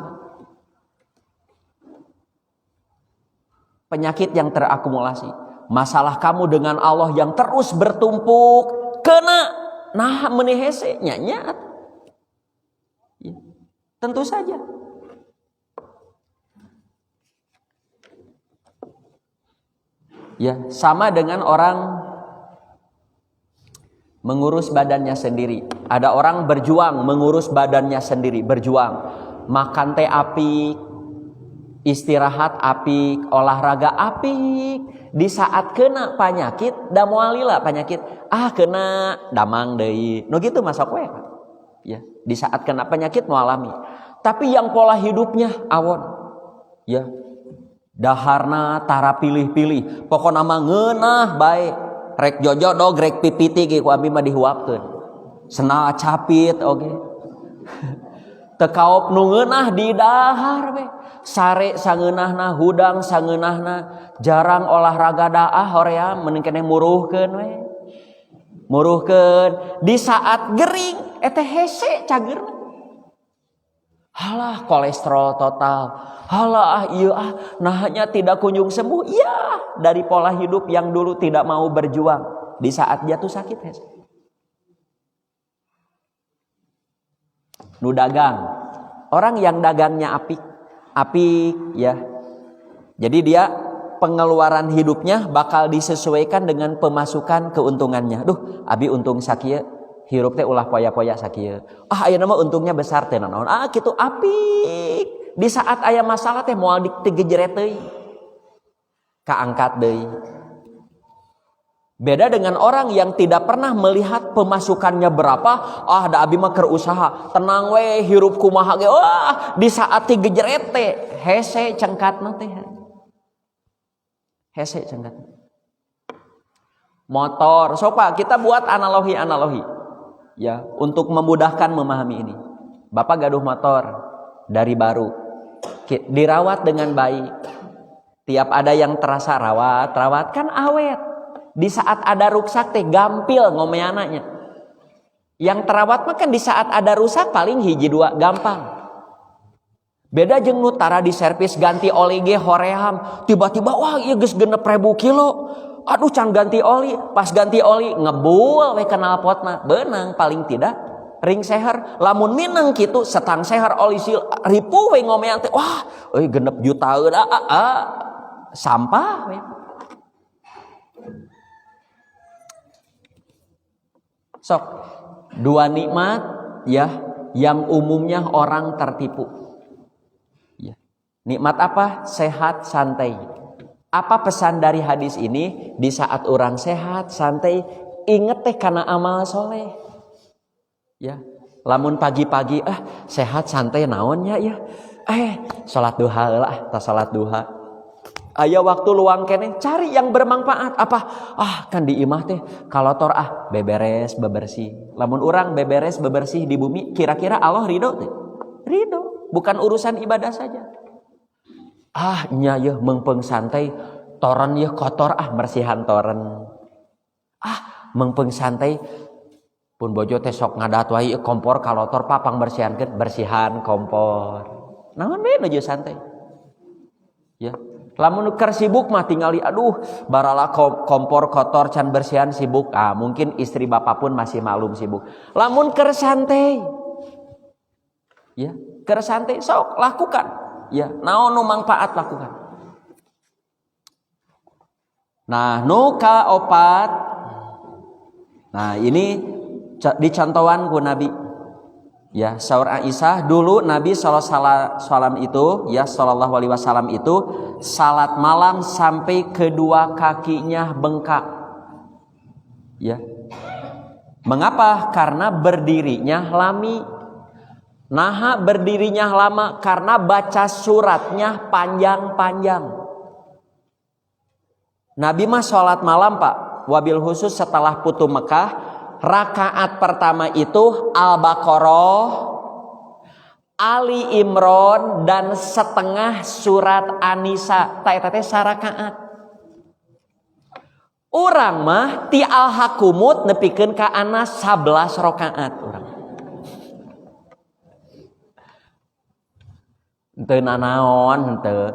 Penyakit yang terakumulasi. Masalah kamu dengan Allah yang terus bertumpuk, kena nah meuni hese nya. Ya, tentu saja. Ya, sama dengan orang mengurus badannya sendiri. Ada orang berjuang mengurus badannya sendiri, berjuang. Makan teh apik, istirahat apik, olahraga apik. Di saat kena penyakit, da moal lila penyakit, kena damang deui. Nu kitu masok we. Ya, di saat kena penyakit mau alami. Tapi yang pola hidupnya awon. Ya. Daharna tara pilih-pilih, pokona mah ngeunah bae. Rek jojodog rek pipiti ge ku abi mah dihuapkeun. Senal capit oge. Teu kaop nu ngeunah di dahar we. Sare sangeunahna, hudang sangeunahna, jarang olahraga daah horea meuning keneh muruhkeun we. Muruhkeun di saat gering eta hese cageurna. Halah kolesterol total. Halah nahnya tidak kunjung sembuh. Ya, dari pola hidup yang dulu tidak mau berjuang. Di saat jatuh sakit hese. Nu dagang. Orang yang dagangnya apik ya. Jadi dia pengeluaran hidupnya bakal disesuaikan dengan pemasukan keuntungannya. Duh, abi untung sakieu, hirup teh ulah poya-poya sakieu. Ayeuna mah untungnya besar teh naon. Kitu apik. Di saat aya masalah teh moal digejeret deui. Kaangkat deui. Beda dengan orang yang tidak pernah melihat pemasukannya berapa. Da abi mah keur usaha, tenang we hirup kumaha ge. Di saat digejeret teh hese cengkatna teh. Hese cengkatna. Motor, sopa kita buat analogi ya untuk memudahkan memahami ini. Bapak gaduh motor dari baru. dirawat dengan baik. Tiap ada yang terasa rawat kan awet. Di saat ada rusak teh gampil ngomeananya. Yang terawat mah kan di saat ada rusak paling hiji dua gampang. Beda jeung nu tara di servis ganti oli ge hoream, tiba-tiba wah ieu geus 6.000 kilo. Aduh can ganti oli, pas ganti oli ngebul we knalpotna. Beunang paling tidak ring seher. Lamun mineng kitu setang seher oli sil ripuh we ngomean teh. Wah, euy 6 jutaan sampah we. Sok dua nikmat ya yang umumnya orang tertipu. Nikmat apa? Sehat, santai. Apa pesan dari hadis ini? Di saat orang sehat, santai, inget teh karena amal soleh. Ya, lamun pagi-pagi, sehat, santai, naonnya ya. Salat duha lah, tak salat duha. Aya waktu luang kene, cari yang bermanfaat. Apa? Kan di imah teh, kalau tor beberes, bebersih. Lamun orang beberes, bebersih di bumi, kira-kira Allah ridho teh? Ridho, bukan urusan ibadah saja. Nya yeuh meungpeung santai toren yeuh kotor bersihan toren. Meungpeung santai pun bojo teh sok ngadat wae kompor kalotor papang bersihankeun bersihan kompor. Naon we nuju santai. Ya, lamun keur sibuk mah tingali barala kompor kotor can bersihan sibuk. Mungkin istri bapak pun masih maklum sibuk. Lamun keur santai. Ya, keur santai sok lakukan. Ya, naon nu manfaat lakukan. Nah, nu kaopat. Nah, ini dicontohan ku Nabi. Ya, saur Aisyah dulu Nabi sallallahu alaihi wasallam itu salat malam sampai kedua kakinya bengkak. Ya. Mengapa? Karena berdirinya lami. Naha berdirinya lama karena baca suratnya panjang-panjang. Nabi mah sholat malam Pak, wabil khusus setelah putu Mekah, rakaat pertama itu Al-Baqarah, Ali Imran dan setengah surat An-Nisa. Ta eta teh sarakaat. Urang mah ti al-hakumut nepikeun ka Anas 11 rakaat urang. Henteu nanaon henteu.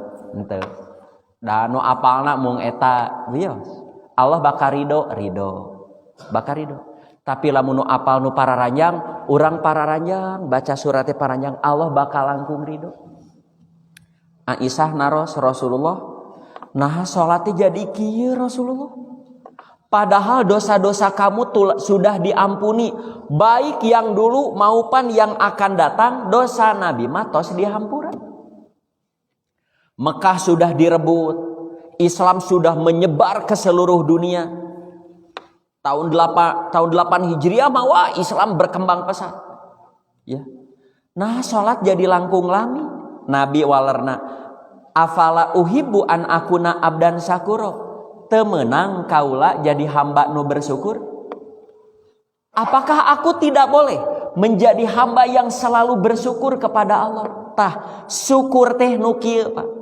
Da nu apalna mung eta wios. Allah bakal ridho. Bakal ridho. Tapi lamun nu apal nu pararanjang, urang pararanjang baca suratnya pararanjang, Allah bakal langkung ridho. Aisyah naros Rasulullah, nah salatnya jadi kieu Rasulullah. Padahal dosa-dosa kamu sudah diampuni, baik yang dulu maupun yang akan datang, dosa Nabi mah tos dihampura. Mekah sudah direbut, Islam sudah menyebar ke seluruh dunia. Tahun 8 Hijriah mah Islam berkembang pesat. Ya. Nah, salat jadi langkung lami. Nabi walerna, afala uhibbu an akuna abdan syakura. Teu meunang kaula jadi hamba nu bersyukur. Apakah aku tidak boleh menjadi hamba yang selalu bersyukur kepada Allah? Tah, syukur teh nu kieu, Pak.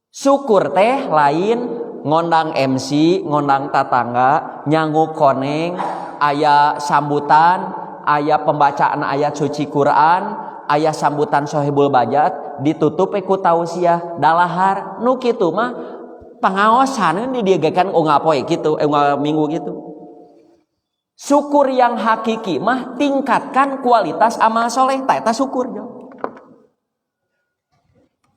Syukur teh lain ngondang MC, ngondang tatangga, nyangu koneng, aya sambutan, aya pembacaan ayat suci Quran, aya sambutan Sohibul Bajat, ditutup ku tausiah dalahar. Nu kitu mah pangaosan di dieu kan ngapoe kitu, minggu gitu. Syukur yang hakiki mah tingkatkan kualitas amal soleh, eta syukur.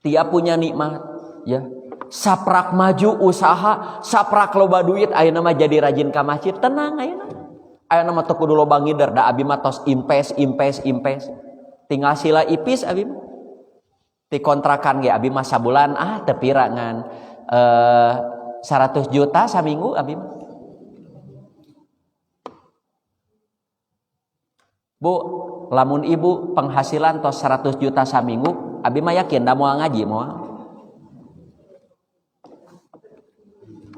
Tiap punya nikmat. Ya, saprak maju usaha, saprak loba duit, ayeuna mah jadi rajin ka masjid, tenang ayeuna mah teu kudu loba ngider, da abi mah tos impes. Tinggal sila ipis abi mah. Ti kontrakan ge abi mah sabulan teu pirangan 100 juta saminggu abi mah. Bu, lamun ibu penghasilan tos 100 juta saminggu, abi mah yakin da moal ngaji moal.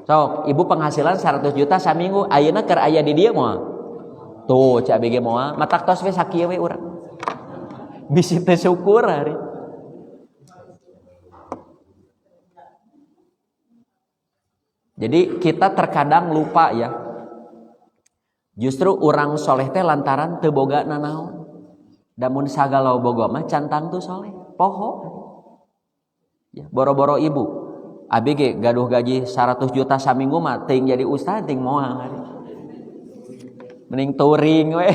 So, ibu penghasilan 100 juta saminggu, ayeuna keur aya di dieu moal. Tuh, cak BG moal, matak tos we sakieu we urang. Bisi teu syukur hari. Jadi kita terkadang lupa ya. Justru orang soleh teh lantaran teu boga nanaon. Damun sagalau boga mah cantang tuh soleh. Poho. Ya, boro-boro ibu. Abi ge gaduh gaji 100 juta saminggu mah teuing jadi ustaz teuing moal. Mending touring we.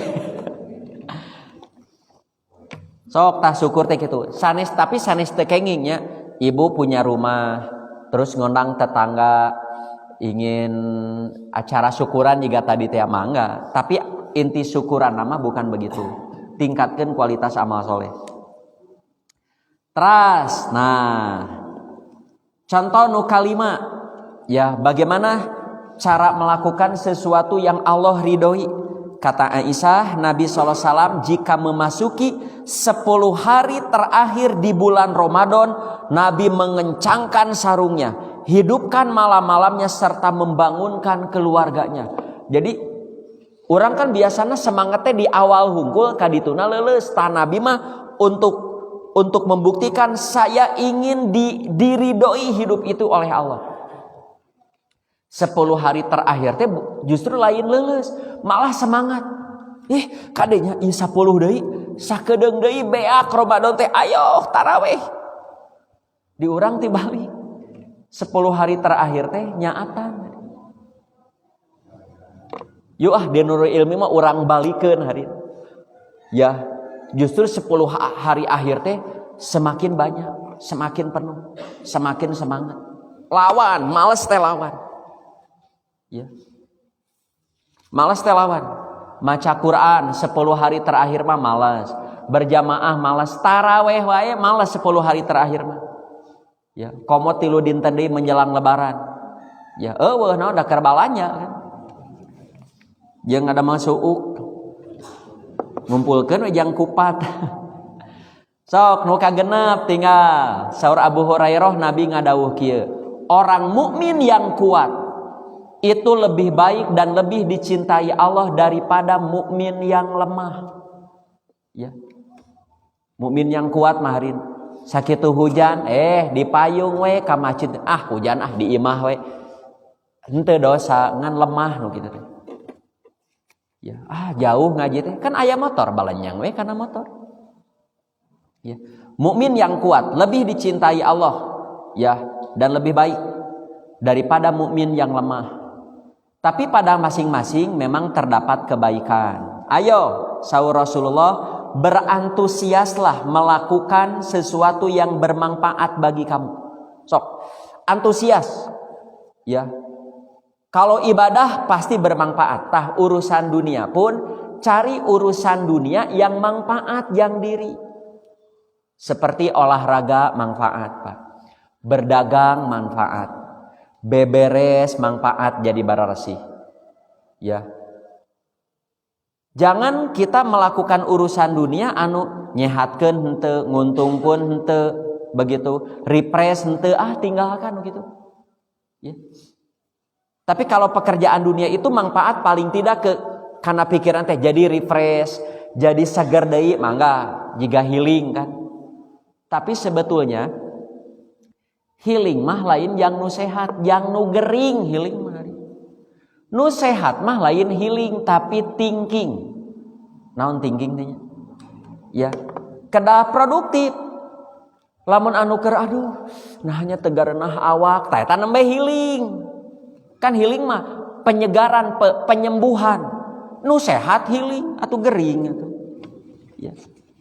Sok tah syukur teh kitu. Sanes tapi sanes teu kenging nya. Ibu punya rumah, terus ngundang tetangga ingin acara syukuran juga tadi teh mangga. Tapi inti syukuran nama bukan begitu. Tingkatkan kualitas amal soleh. Teras, nah contoh nu kalima ya, bagaimana cara melakukan sesuatu yang Allah ridhoi. Kata Aisyah, Nabi SAW jika memasuki 10 hari terakhir di bulan Ramadan, Nabi mengencangkan sarungnya, hidupkan malam-malamnya serta membangunkan keluarganya. Jadi orang kan biasanya semangatnya di awal hungkul kadituna leuleus. Tah Nabi mah untuk membuktikan saya ingin diridhoi hidup itu oleh Allah. 10 hari terakhir teh justru lain leuleus, malah semangat. Kadenya ieu 10 deui, sakedeung deui beak Ramadan teh ayo tarawih. Di urang ti balik. 10 hari terakhir teh nyaatan. Yuk di Nurul Ilmi mah urang balikeun hari. Ya, justru 10 hari akhir teh semakin banyak, semakin penuh, semakin semangat. Lawan, males teh lawan. Ya. Malas teh lawan. Maca Quran 10 hari terakhir mah malas. Berjamaah malas. Taraweh wae malas 10 hari terakhir mah. Ya, komo 3 dinten deui menjelang lebaran. Ya, eueuh naon da kerbalanya kan. Jeung ada masuuk. Ngumpulkeun we jang kupat. Sok nu kagenep tinggal. Saur Abu Hurairah Nabi ngadawuh kieu. Orang mukmin yang kuat itu lebih baik dan lebih dicintai Allah daripada mukmin yang lemah. Ya. Mukmin yang kuat maharin sakitu hujan di payung we ka masjid, hujan di imah we. Henteu dosa ngan lemah nu kitu teh. Ya, jauh ngaji teh kan aya motor balenyang we kana motor. Ya. Mukmin yang kuat lebih dicintai Allah ya dan lebih baik daripada mukmin yang lemah. Tapi pada masing-masing memang terdapat kebaikan. Ayo, saur Rasulullah, berantusiaslah melakukan sesuatu yang bermanfaat bagi kamu. Sok, antusias. Ya. Kalau ibadah pasti bermanfaat. Tah urusan dunia pun cari urusan dunia yang manfaat yang diri. Seperti olahraga manfaat, Pak. Berdagang manfaat. Beberes manfaat jadi bararasih. Ya. Jangan kita melakukan urusan dunia anu nyehatkeun henteu, nguntungkeun henteu, begitu, refresh henteu, tinggalkan begitu. Ya. Tapi kalau pekerjaan dunia itu manfaat paling tidak karena pikiran teh jadi refresh, jadi seger deui mangga jiga healing kan. Tapi sebetulnya healing mah lain yang nu sehat, yang nu gering healing mah. Nu sehat mah lain healing tapi thinking. Naon thinking teh nya? Ya, kedah produktif. Lamun anu keur nahnya tegareunah awak, tah eta nembe healing. Kan healing mah penyegaran, penyembuhan. Nu sehat healing atuh gering atuh. Ya.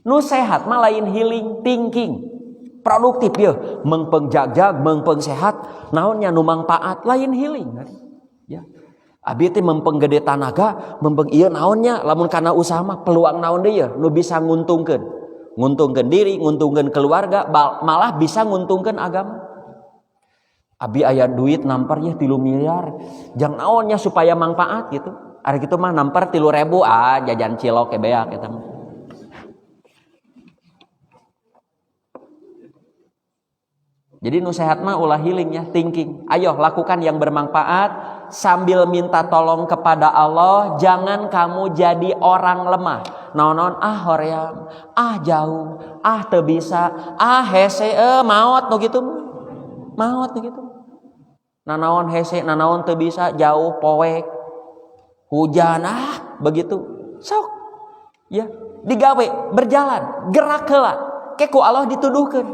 Nu sehat mah lain healing, thinking. Produktif ya, mengpeng jagjag, mengpeng sehat, naonnya nu manfaat lain healing. Ya. Abi teh mempeng gede tanaga, mempeng ieu naonnya, lamun kana usaha mah peluang naon deui ya, nu bisa nguntungkeun. Nguntungkeun diri, nguntungkeun keluarga, malah bisa nguntungkeun agama. Abi aya duit nampar ya 3 miliar. Jang naonnya supaya manfaat gitu. Ari kitu mah nampar 3.000 jajan cilok ke beak eta mah. Jadi nu sehat mah ulah healing ya, thinking. Ayo lakukan yang bermanfaat sambil minta tolong kepada Allah. Jangan kamu jadi orang lemah. Naon-naon hoream, jauh, teu bisa, hese, maot nu kitu. Maot nu kitu. nanaon hese, nanaon teu bisa, jauh poek, hujan, begitu. Sok, ya, digawe, berjalan, gerak heula. Keku Allah dituduhkeun.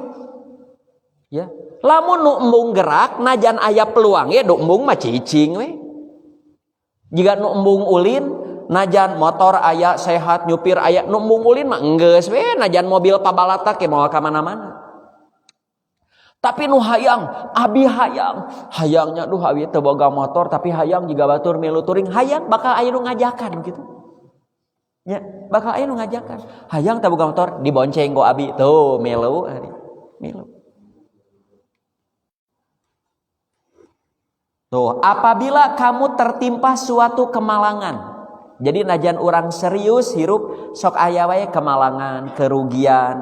Ya, lamun nu embung gerak, najan aya peluang ya, nu embung mah cicing we. Jika nu embung ulin, najan motor aya sehat, nyupir aya, nu embung ulin mah enggeus we, najan mobil pabalata ke moal ka mana-mana. Tapi nu hayang, abi hayang, hayangnya duh abi teu boga motor tapi hayang juga batur milu touring, hayang bakal aya nu ngajakan gitu. Ya, bakal aya nu ngajakan. Hayang teu boga motor dibonceng ku abi, tuh milu ari. Milu. Tuh, apabila kamu tertimpa suatu kemalangan. Jadi najan orang serius hirup sok aya wae kemalangan, kerugian,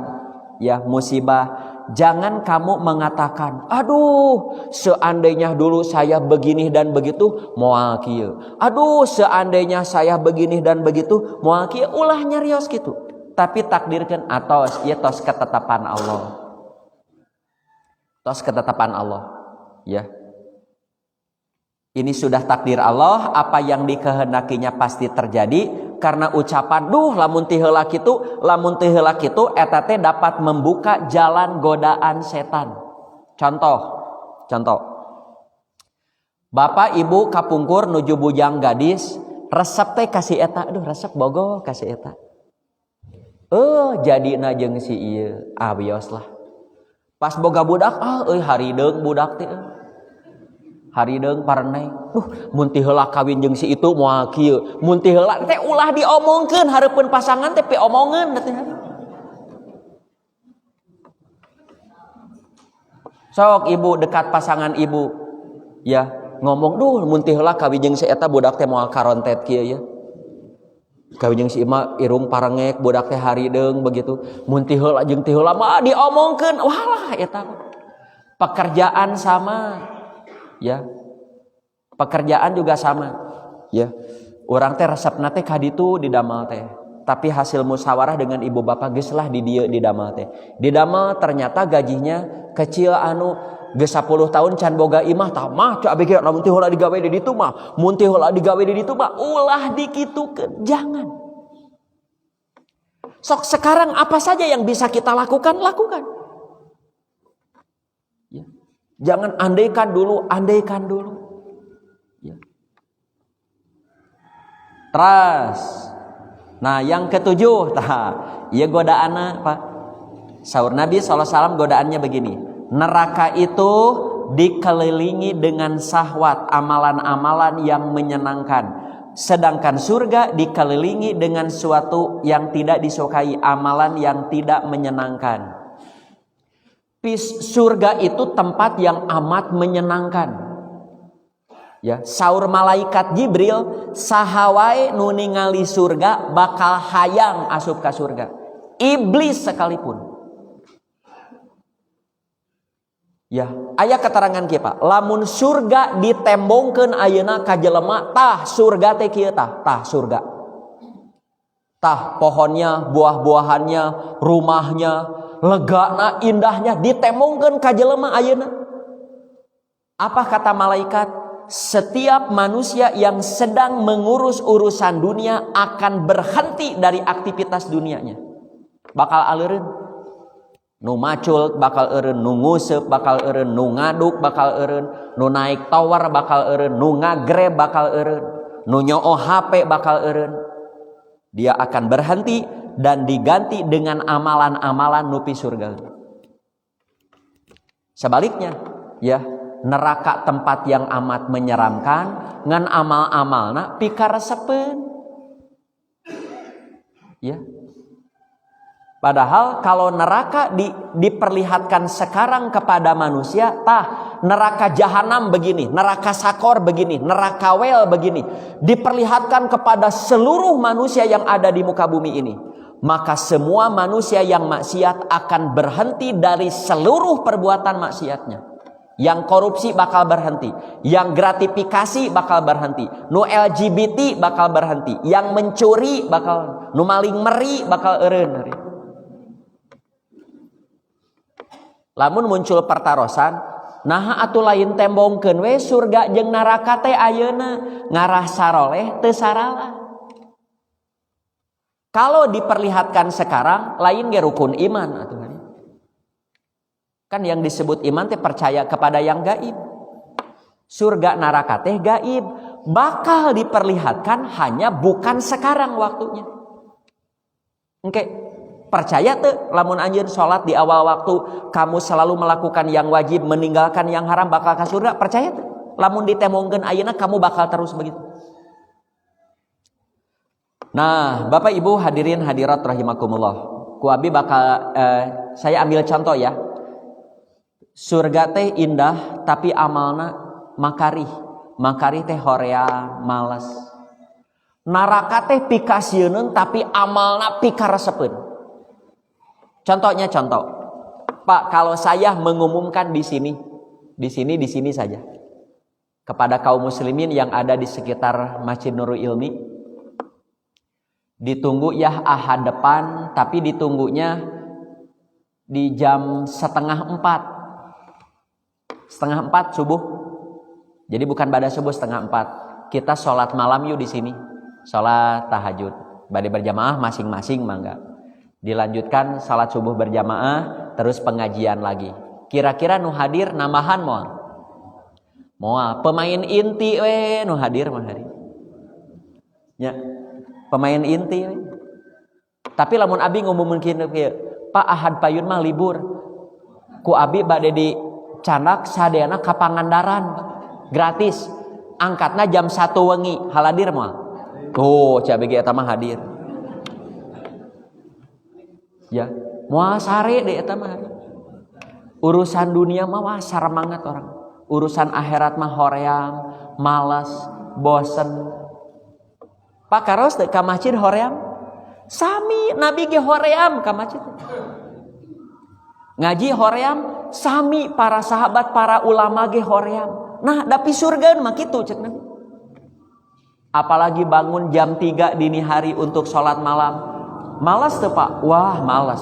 ya musibah. Jangan kamu mengatakan, aduh seandainya dulu saya begini dan begitu moal kieu. Aduh seandainya saya begini dan begitu moal kieu, ulah nyarios gitu. Tapi takdirkan atos, ya tos ketetapan Allah. Tos ketetapan Allah. Ya. Ini sudah takdir Allah, apa yang dikehendakinya pasti terjadi. Karena ucapan, duh lamun ti heula kitu, lamun ti heula kitu, eta teh dapat membuka jalan godaan setan. Contoh. Bapak ibu kapungkur nuju bujang gadis, resep teh kasih eta, aduh resep bogoh kasih eta. Jadina jeung si ieu, bios lah. Pas boga budak, harideung budak teh. Harideung pareneh, mun ti heula kawin jeung si itu moal kieu, mun ti heula teh ulah diomongkeun hareupeun pasangan teh omongeun teh. Sok ibu dekat pasangan ibu, ya ngomong, duh mun ti heula kawin jeung si eta budak teh moal karontet kieu ya. Kawin jeung si ima irung parengek budak teh harideung begitu. Mun ti heula jeung ti heula mah diomongkeun, walah eta. Pekerjaan sama. Ya, pekerjaan juga sama. Ya, orang teh resepna teh kaditu didamel teh. Tapi hasil musyawarah dengan ibu bapak geus lah di dieu didamel teh. Didamel ternyata gajinya kecil geus 10 tahun can boga imah tah mah cak abg lamun teh heula digawe di ditu mah, mun teh heula digawe di ditu mah ulah dikitukeun. Jangan. Sok sekarang apa saja yang bisa kita lakukan, lakukan. Jangan andaikan dulu. Ya. Terus, nah yang ketujuh, ya godaanna Pak. Saur Nabi SAW godaannya begini. Neraka itu dikelilingi dengan syahwat, amalan-amalan yang menyenangkan. Sedangkan surga dikelilingi dengan suatu yang tidak disukai, amalan yang tidak menyenangkan. Surga itu tempat yang amat menyenangkan. Ya, saur malaikat Jibril, sahawae nu ningali surga bakal hayang asup ka surga. Iblis sekalipun. Ya, aya keterangan kieu Pak, lamun surga ditembongkeun ayeuna ka jelema, tah surga teh kieu tah surga. Tah pohonnya, buah-buahannya, rumahnya, legana, indahnya ditembongkeun ka jelema ayeuna. Apa kata malaikat? Setiap manusia yang sedang mengurus urusan dunia akan berhenti dari aktivitas dunianya. Bakal aleureun. Nu macul bakal eureun, nu nguseup bakal eureun, nu ngaduk bakal eureun, nu naik tower bakal eureun, nu ngagreb bakal eureun, nu nyoo HP bakal eureun. Dia akan berhenti dan diganti dengan amalan-amalan nupi surga. Sebaliknya, ya, neraka tempat yang amat menyeramkan, ngan amal-amalna pikaresepeun. Ya. Padahal kalau neraka diperlihatkan sekarang kepada manusia, neraka jahanam begini, neraka sakor begini, neraka wel begini, diperlihatkan kepada seluruh manusia yang ada di muka bumi ini. Maka semua manusia yang maksiat akan berhenti dari seluruh perbuatan maksiatnya. Yang korupsi bakal berhenti, yang gratifikasi bakal berhenti, nu LGBT bakal berhenti, yang mencuri bakal, nu maling meri bakal eureun. Lamun muncul pertarosan, Nah atuh lain tembongkeun we surga jeung neraka teh ayeuna ngarah saroleh teu saralah. Kalau diperlihatkan sekarang lain ge rukun iman atuh. Kan yang disebut iman teh percaya kepada yang gaib. Surga neraka teh gaib, bakal diperlihatkan hanya bukan sekarang waktunya. Oke, percaya tuh lamun anjeun sholat di awal waktu kamu selalu melakukan yang wajib, meninggalkan yang haram bakal ke surga, percaya tuh. Lamun ditemongkeun ayeuna kamu bakal terus begitu. Nah, Bapak Ibu hadirin hadirat rahimakumullah. Ku abi bakal saya ambil contoh ya. Surga teh indah tapi amalna makarih. Makarih teh horea malas. Neraka teh pikasieun tapi amalna pikaresepeun. Contohnya contoh. Pak, kalau saya mengumumkan di sini saja. Kepada kaum muslimin yang ada di sekitar Masjid Nurul Ilmi. Ditunggu ya ahad depan, tapi ditunggunya di jam 3:30. 3:30 subuh. Jadi bukan pada subuh 3:30. Kita sholat malam yuk di sini. Sholat tahajud. Bade berjamaah masing-masing mangga. Dilanjutkan sholat subuh berjamaah, terus pengajian lagi. Kira-kira nu hadir nambahan moal. Moal pemain inti we nu hadir mah hari. Ya. Pemain inti we. Tapi lamun abi ngomongkeun kieu, Pak ahad payun mah libur. Ku abi bade di Canak sadeana ka Pangandaran gratis. Angkatna jam 1 wengi. Haladir moal. Oh, cak bege eta mah hadir. Ya, moal sare deh eta mah. Urusan dunia mah wah saremangat orang. Urusan akhirat mah hoream, malas, bosen. Pak karos teh ka masjid hoream? Sami Nabi ge hoream ka masjid. Ngaji hoream, sami para sahabat, para ulama ge hoream. Nah, tapi surga mah kitu cek Nabi. Apalagi bangun jam 3 dini hari untuk sholat malam. Malas tuh Pak? Wah malas.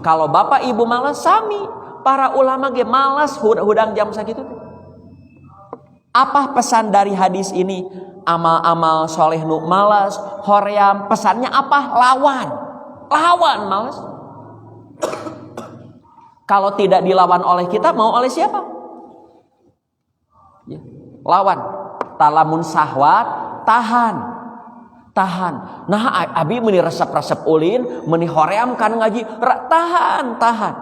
Kalau bapak ibu malas, sami para ulama ge malas hudang jam sakitu. Apa pesan dari hadis ini? Amal-amal soleh nu malas, hoream, pesannya apa? Lawan malas. Kalau tidak dilawan oleh kita, mau oleh siapa? Ya, lawan. Talamun sahwat, tahan. Nah, abi meuni resep-resep ulin, meuni hoream kan ngaji, tahan.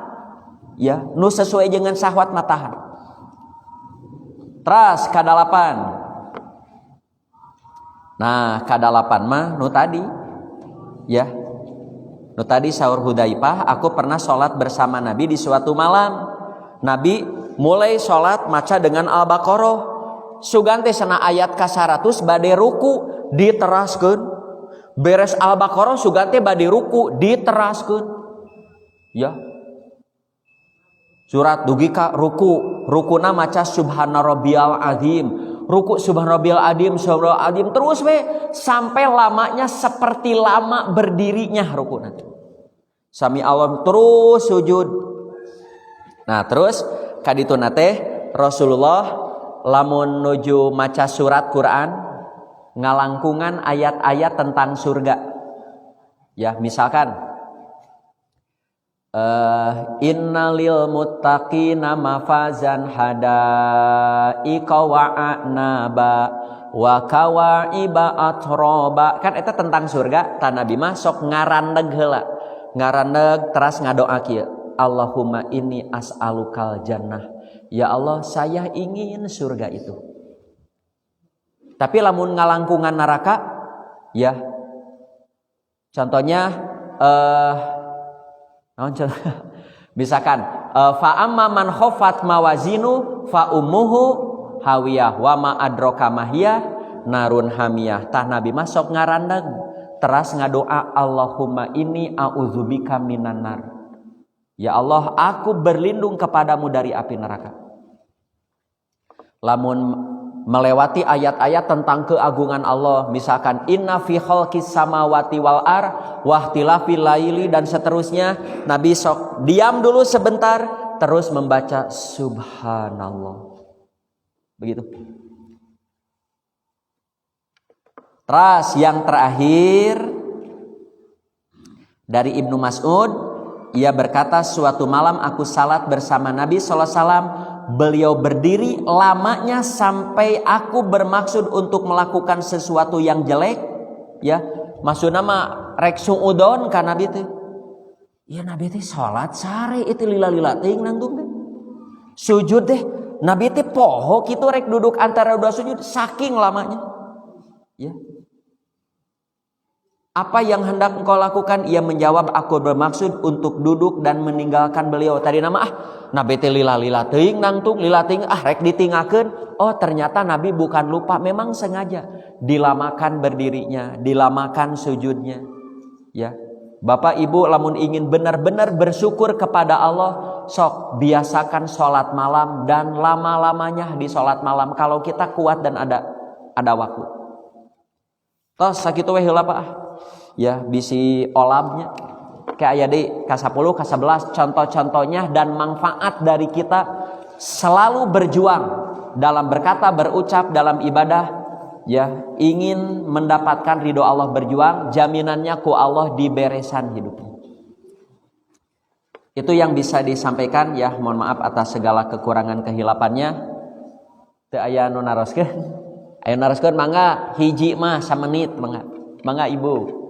Ya, nu sesuai dengan sahwat mah tahan. Terus kadalapan. Nah, kadalapan mah nu tadi. Ya. Nu tadi sahur Hudzaifah, aku pernah sholat bersama Nabi di suatu malam. Nabi mulai sholat maca dengan Al-Baqarah. Sugante sana ayat ka 100 bade ruku diteraskeun. Beres Al-Baqarah sugante bade ruku diteraskeun. Ya. Surat dugi ka rukuna maca subhana rabbiyal azim. Ruku subhana rabbiyal azim terus we sampai lamanya seperti lama berdirinya rukuna. Sami Allah terus sujud. Nah, terus kadituna teh Rasulullah lamun nuju maca surat Quran ngalangkungan ayat-ayat tentang surga. Ya, misalkan innalil muttaqina mafazan hadaiqa wa a'naba wa kawaiba atroba. Kan eta tentang surga, ta Nabi mah sok ngarandeg heula. Ngarandeg teras ngadoa kieu. Allahumma inni as'alukal jannah. Ya Allah, saya ingin surga itu. Tapi lamun ngalangkungan neraka, ya. Contohnya misalkan fa amma man khaffat mawazinu fa ummuhu hawiyah wa ma adraka mahiyah narun hamiyah. Tah Nabi masuk ngarandeg teras ngadoa Allahumma inni a'udzubika minan nar. Ya Allah, aku berlindung kepadamu dari api neraka. Lamun melewati ayat-ayat tentang keagungan Allah, misalkan inna fi khalqis samawati wal ar wa ikhtilafil laili dan seterusnya, Nabi sok diam dulu sebentar terus membaca subhanallah. Begitu. Terus yang terakhir dari Ibnu Mas'ud, ia berkata, suatu malam aku salat bersama Nabi SAW. Beliau berdiri lamanya sampai aku bermaksud untuk melakukan sesuatu yang jelek. Ya, maksudnya mah rek suudon ka Nabi teh. Ya Nabi teh salat sare itu lila-lila teuing nangtung teh. Sujud teh Nabi teh poho kitu rek duduk antara dua sujud saking lamanya. Ya. Apa yang hendak engkau lakukan? Ia menjawab, aku bermaksud untuk duduk dan meninggalkan beliau. Tadi nama Nabi teh lila-lila teuing nangtung, lila teuing rek ditinggakeun. Oh, ternyata Nabi bukan lupa, memang sengaja dilamakan berdirinya, dilamakan sujudnya. Ya. Bapak Ibu lamun ingin benar-benar bersyukur kepada Allah, sok biasakan sholat malam dan lama-lamanya di sholat malam kalau kita kuat dan ada waktu. Tos sakitu we heula Pak. Ya, bisi olabnya kayak aya di ka-10 ka-11 contoh-contohnya dan manfaat dari kita selalu berjuang dalam berkata, berucap, dalam ibadah, ya, ingin mendapatkan ridho Allah, berjuang, jaminannya ku Allah diberesan hidupnya. Itu yang bisa disampaikan, ya, mohon maaf atas segala kekurangan kehilapannya. Teu aya nu naroskeun. Aya naroskeun mangga hiji mah samenit mangga. Mangga Ibu.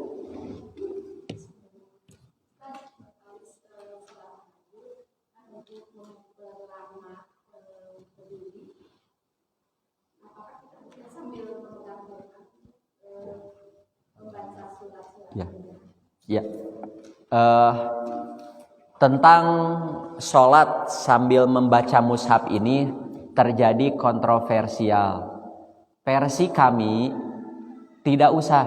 Ya, tentang sholat sambil membaca mushaf ini terjadi kontroversial. Versi kami tidak usah,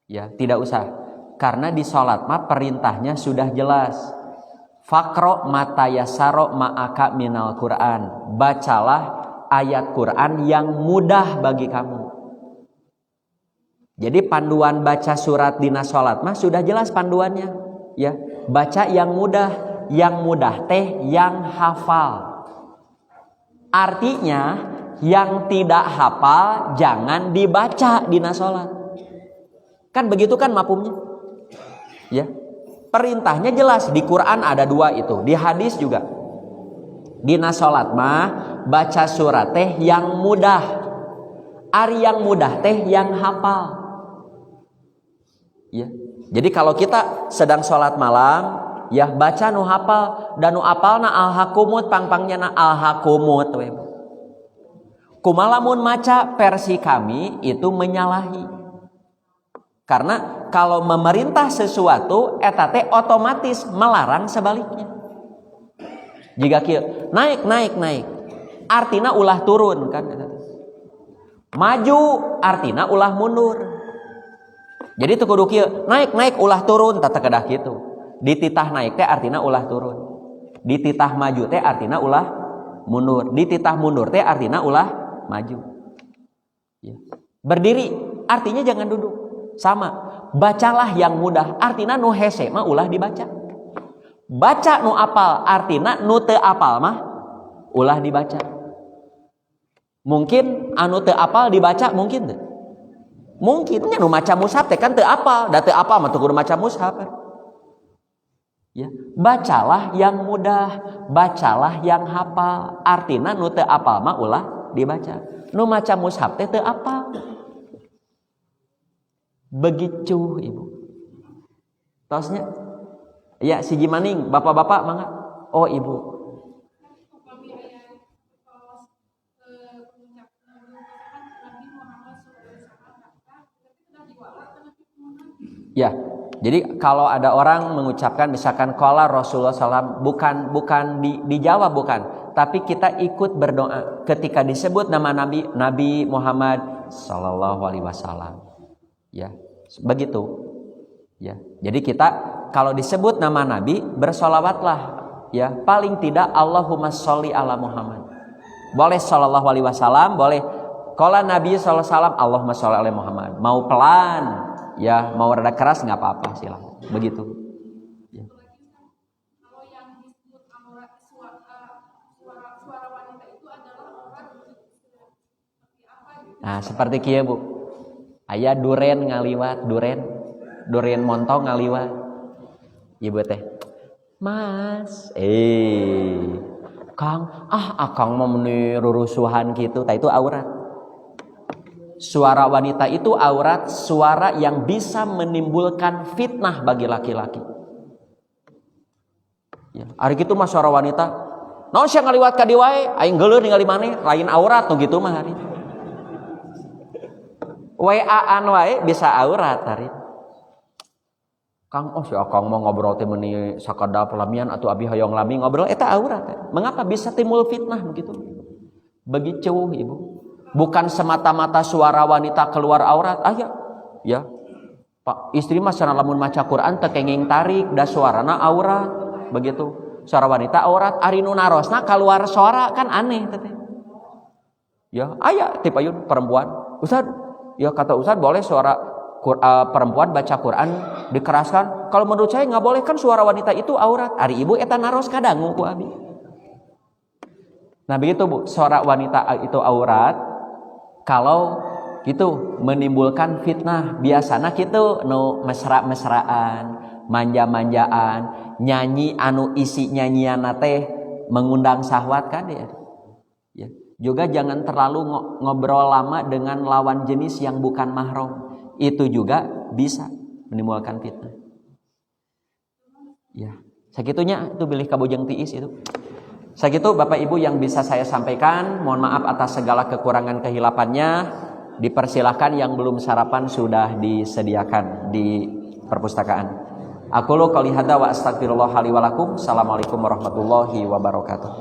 ya tidak usah, karena di sholat mah perintahnya sudah jelas. Faqra matayasaro ma'aka minal Quran, bacalah ayat Quran yang mudah bagi kamu. Jadi panduan baca surat dina sholat mah sudah jelas panduannya, ya. Baca yang mudah teh yang hafal. Artinya yang tidak hafal jangan dibaca dina sholat. Kan begitu kan mafhumnya, ya. Perintahnya jelas di Quran ada 2 itu, di hadis juga. Dina sholat mah baca surat teh yang mudah. Ari yang mudah teh yang hafal. Ya. Jadi kalau kita sedang sholat malam, ya baca nu hafal dan nu apalna al-hakumut pangpangnya na al-hakumut. Kumalamun maca versi kami itu menyalahi. Karena kalau memerintah sesuatu eta teh otomatis melarang sebaliknya. Jika kieu naik, artina ulah turun kan. Maju artina ulah mundur. Jadi teu kudu kieu, naik ulah turun tata kedah kitu. Dititah naik teh artina ulah turun. Dititah maju teh artina ulah mundur. Dititah mundur teh artina ulah maju. Ya. Berdiri artinya jangan duduk. Sama. Bacalah yang mudah, artina nu hese mah ulah dibaca. Baca nu apal, artina nu teu apal mah ulah dibaca. Mungkin anu teu apal dibaca mungkin teu. Mungkinnya nu maca mushaf teh kan teu apal, da teu apal mah teu kudu maca mushaf. Ya, bacalah yang mudah, bacalah yang hafal. Artina nu teu apal mah ulah dibaca. Nu maca mushaf teh teu apal. Begitu Ibu. Tosnya? Ya, siji maning, bapak-bapak mangga. Oh, Ibu. Ya, jadi kalau ada orang mengucapkan misalkan qala Rasulullah SAW, bukan dijawab bukan, tapi kita ikut berdoa ketika disebut nama Nabi Muhammad Sallallahu Alaihi Wasallam. Ya, begitu. Ya, jadi kita kalau disebut nama Nabi bersolawatlah. Ya, paling tidak Allahumma sholli ala Muhammad. Boleh Sallallahu Alaihi Wasallam, boleh qala Nabi Sallallahu Alaihi Wasallam, Allahumma sholli ala Muhammad. Mau pelan. Ya, mau rada keras nggak apa-apa, silakan. Begitu. Ya. Nah, seperti kieu Bu. Aya duren ngaliwat, duren montong ngaliwat. Ibu teh, Mas, Kang, akang mau meuni rurusuhan gitu, tah itu aurat. Suara wanita itu aurat, suara yang bisa menimbulkan fitnah bagi laki-laki. Ya, hari gitu mah suara wanita, naon sia ngaliwat ka dieu wae, aing geuleuh ningali maneh, lain aurat tuh gitu mah hari. WA-an wae bisa aurat hari. Kang, si akang mau ngobrol teh meuni sakadap lamian atau abi hoyong lami ngobrol eta aurat. Mengapa bisa timbul fitnah begitu? Begitu Ibu. Bukan semata-mata suara wanita keluar aurat, ya. Pak, istri mah cenah lamun maca Quran teu kenging tarik da suarana aurat, begitu. Suara wanita aurat, ari nu narosna keluar suara kan aneh teh. Ya, aya ti payun perempuan. Ustaz, ya kata Ustaz boleh suara perempuan baca Quran dikeraskan. Kalau menurut saya nggak boleh, kan suara wanita itu aurat. Ari ibu eta naros kadangu ku abi. Nah begitu Bu, suara wanita itu aurat. Kalau gitu menimbulkan fitnah. Biasana gitu nu mesra-mesraan, manja-manjaan, nyanyi anu isi nyanyiana teh mengundang syahwat kan ya. Ya. Juga jangan terlalu ngobrol lama dengan lawan jenis yang bukan mahram. Itu juga bisa menimbulkan fitnah. Ya, sakitunya itu bilih kabujang tiis itu. Sakitu Bapak Ibu yang bisa saya sampaikan. Mohon maaf atas segala kekurangan kehilafannya. Dipersilahkan yang belum sarapan sudah disediakan di perpustakaan. Aqulu qouli hadza wa astaghfirullah li wa lakum. Assalamualaikum warahmatullahi wabarakatuh.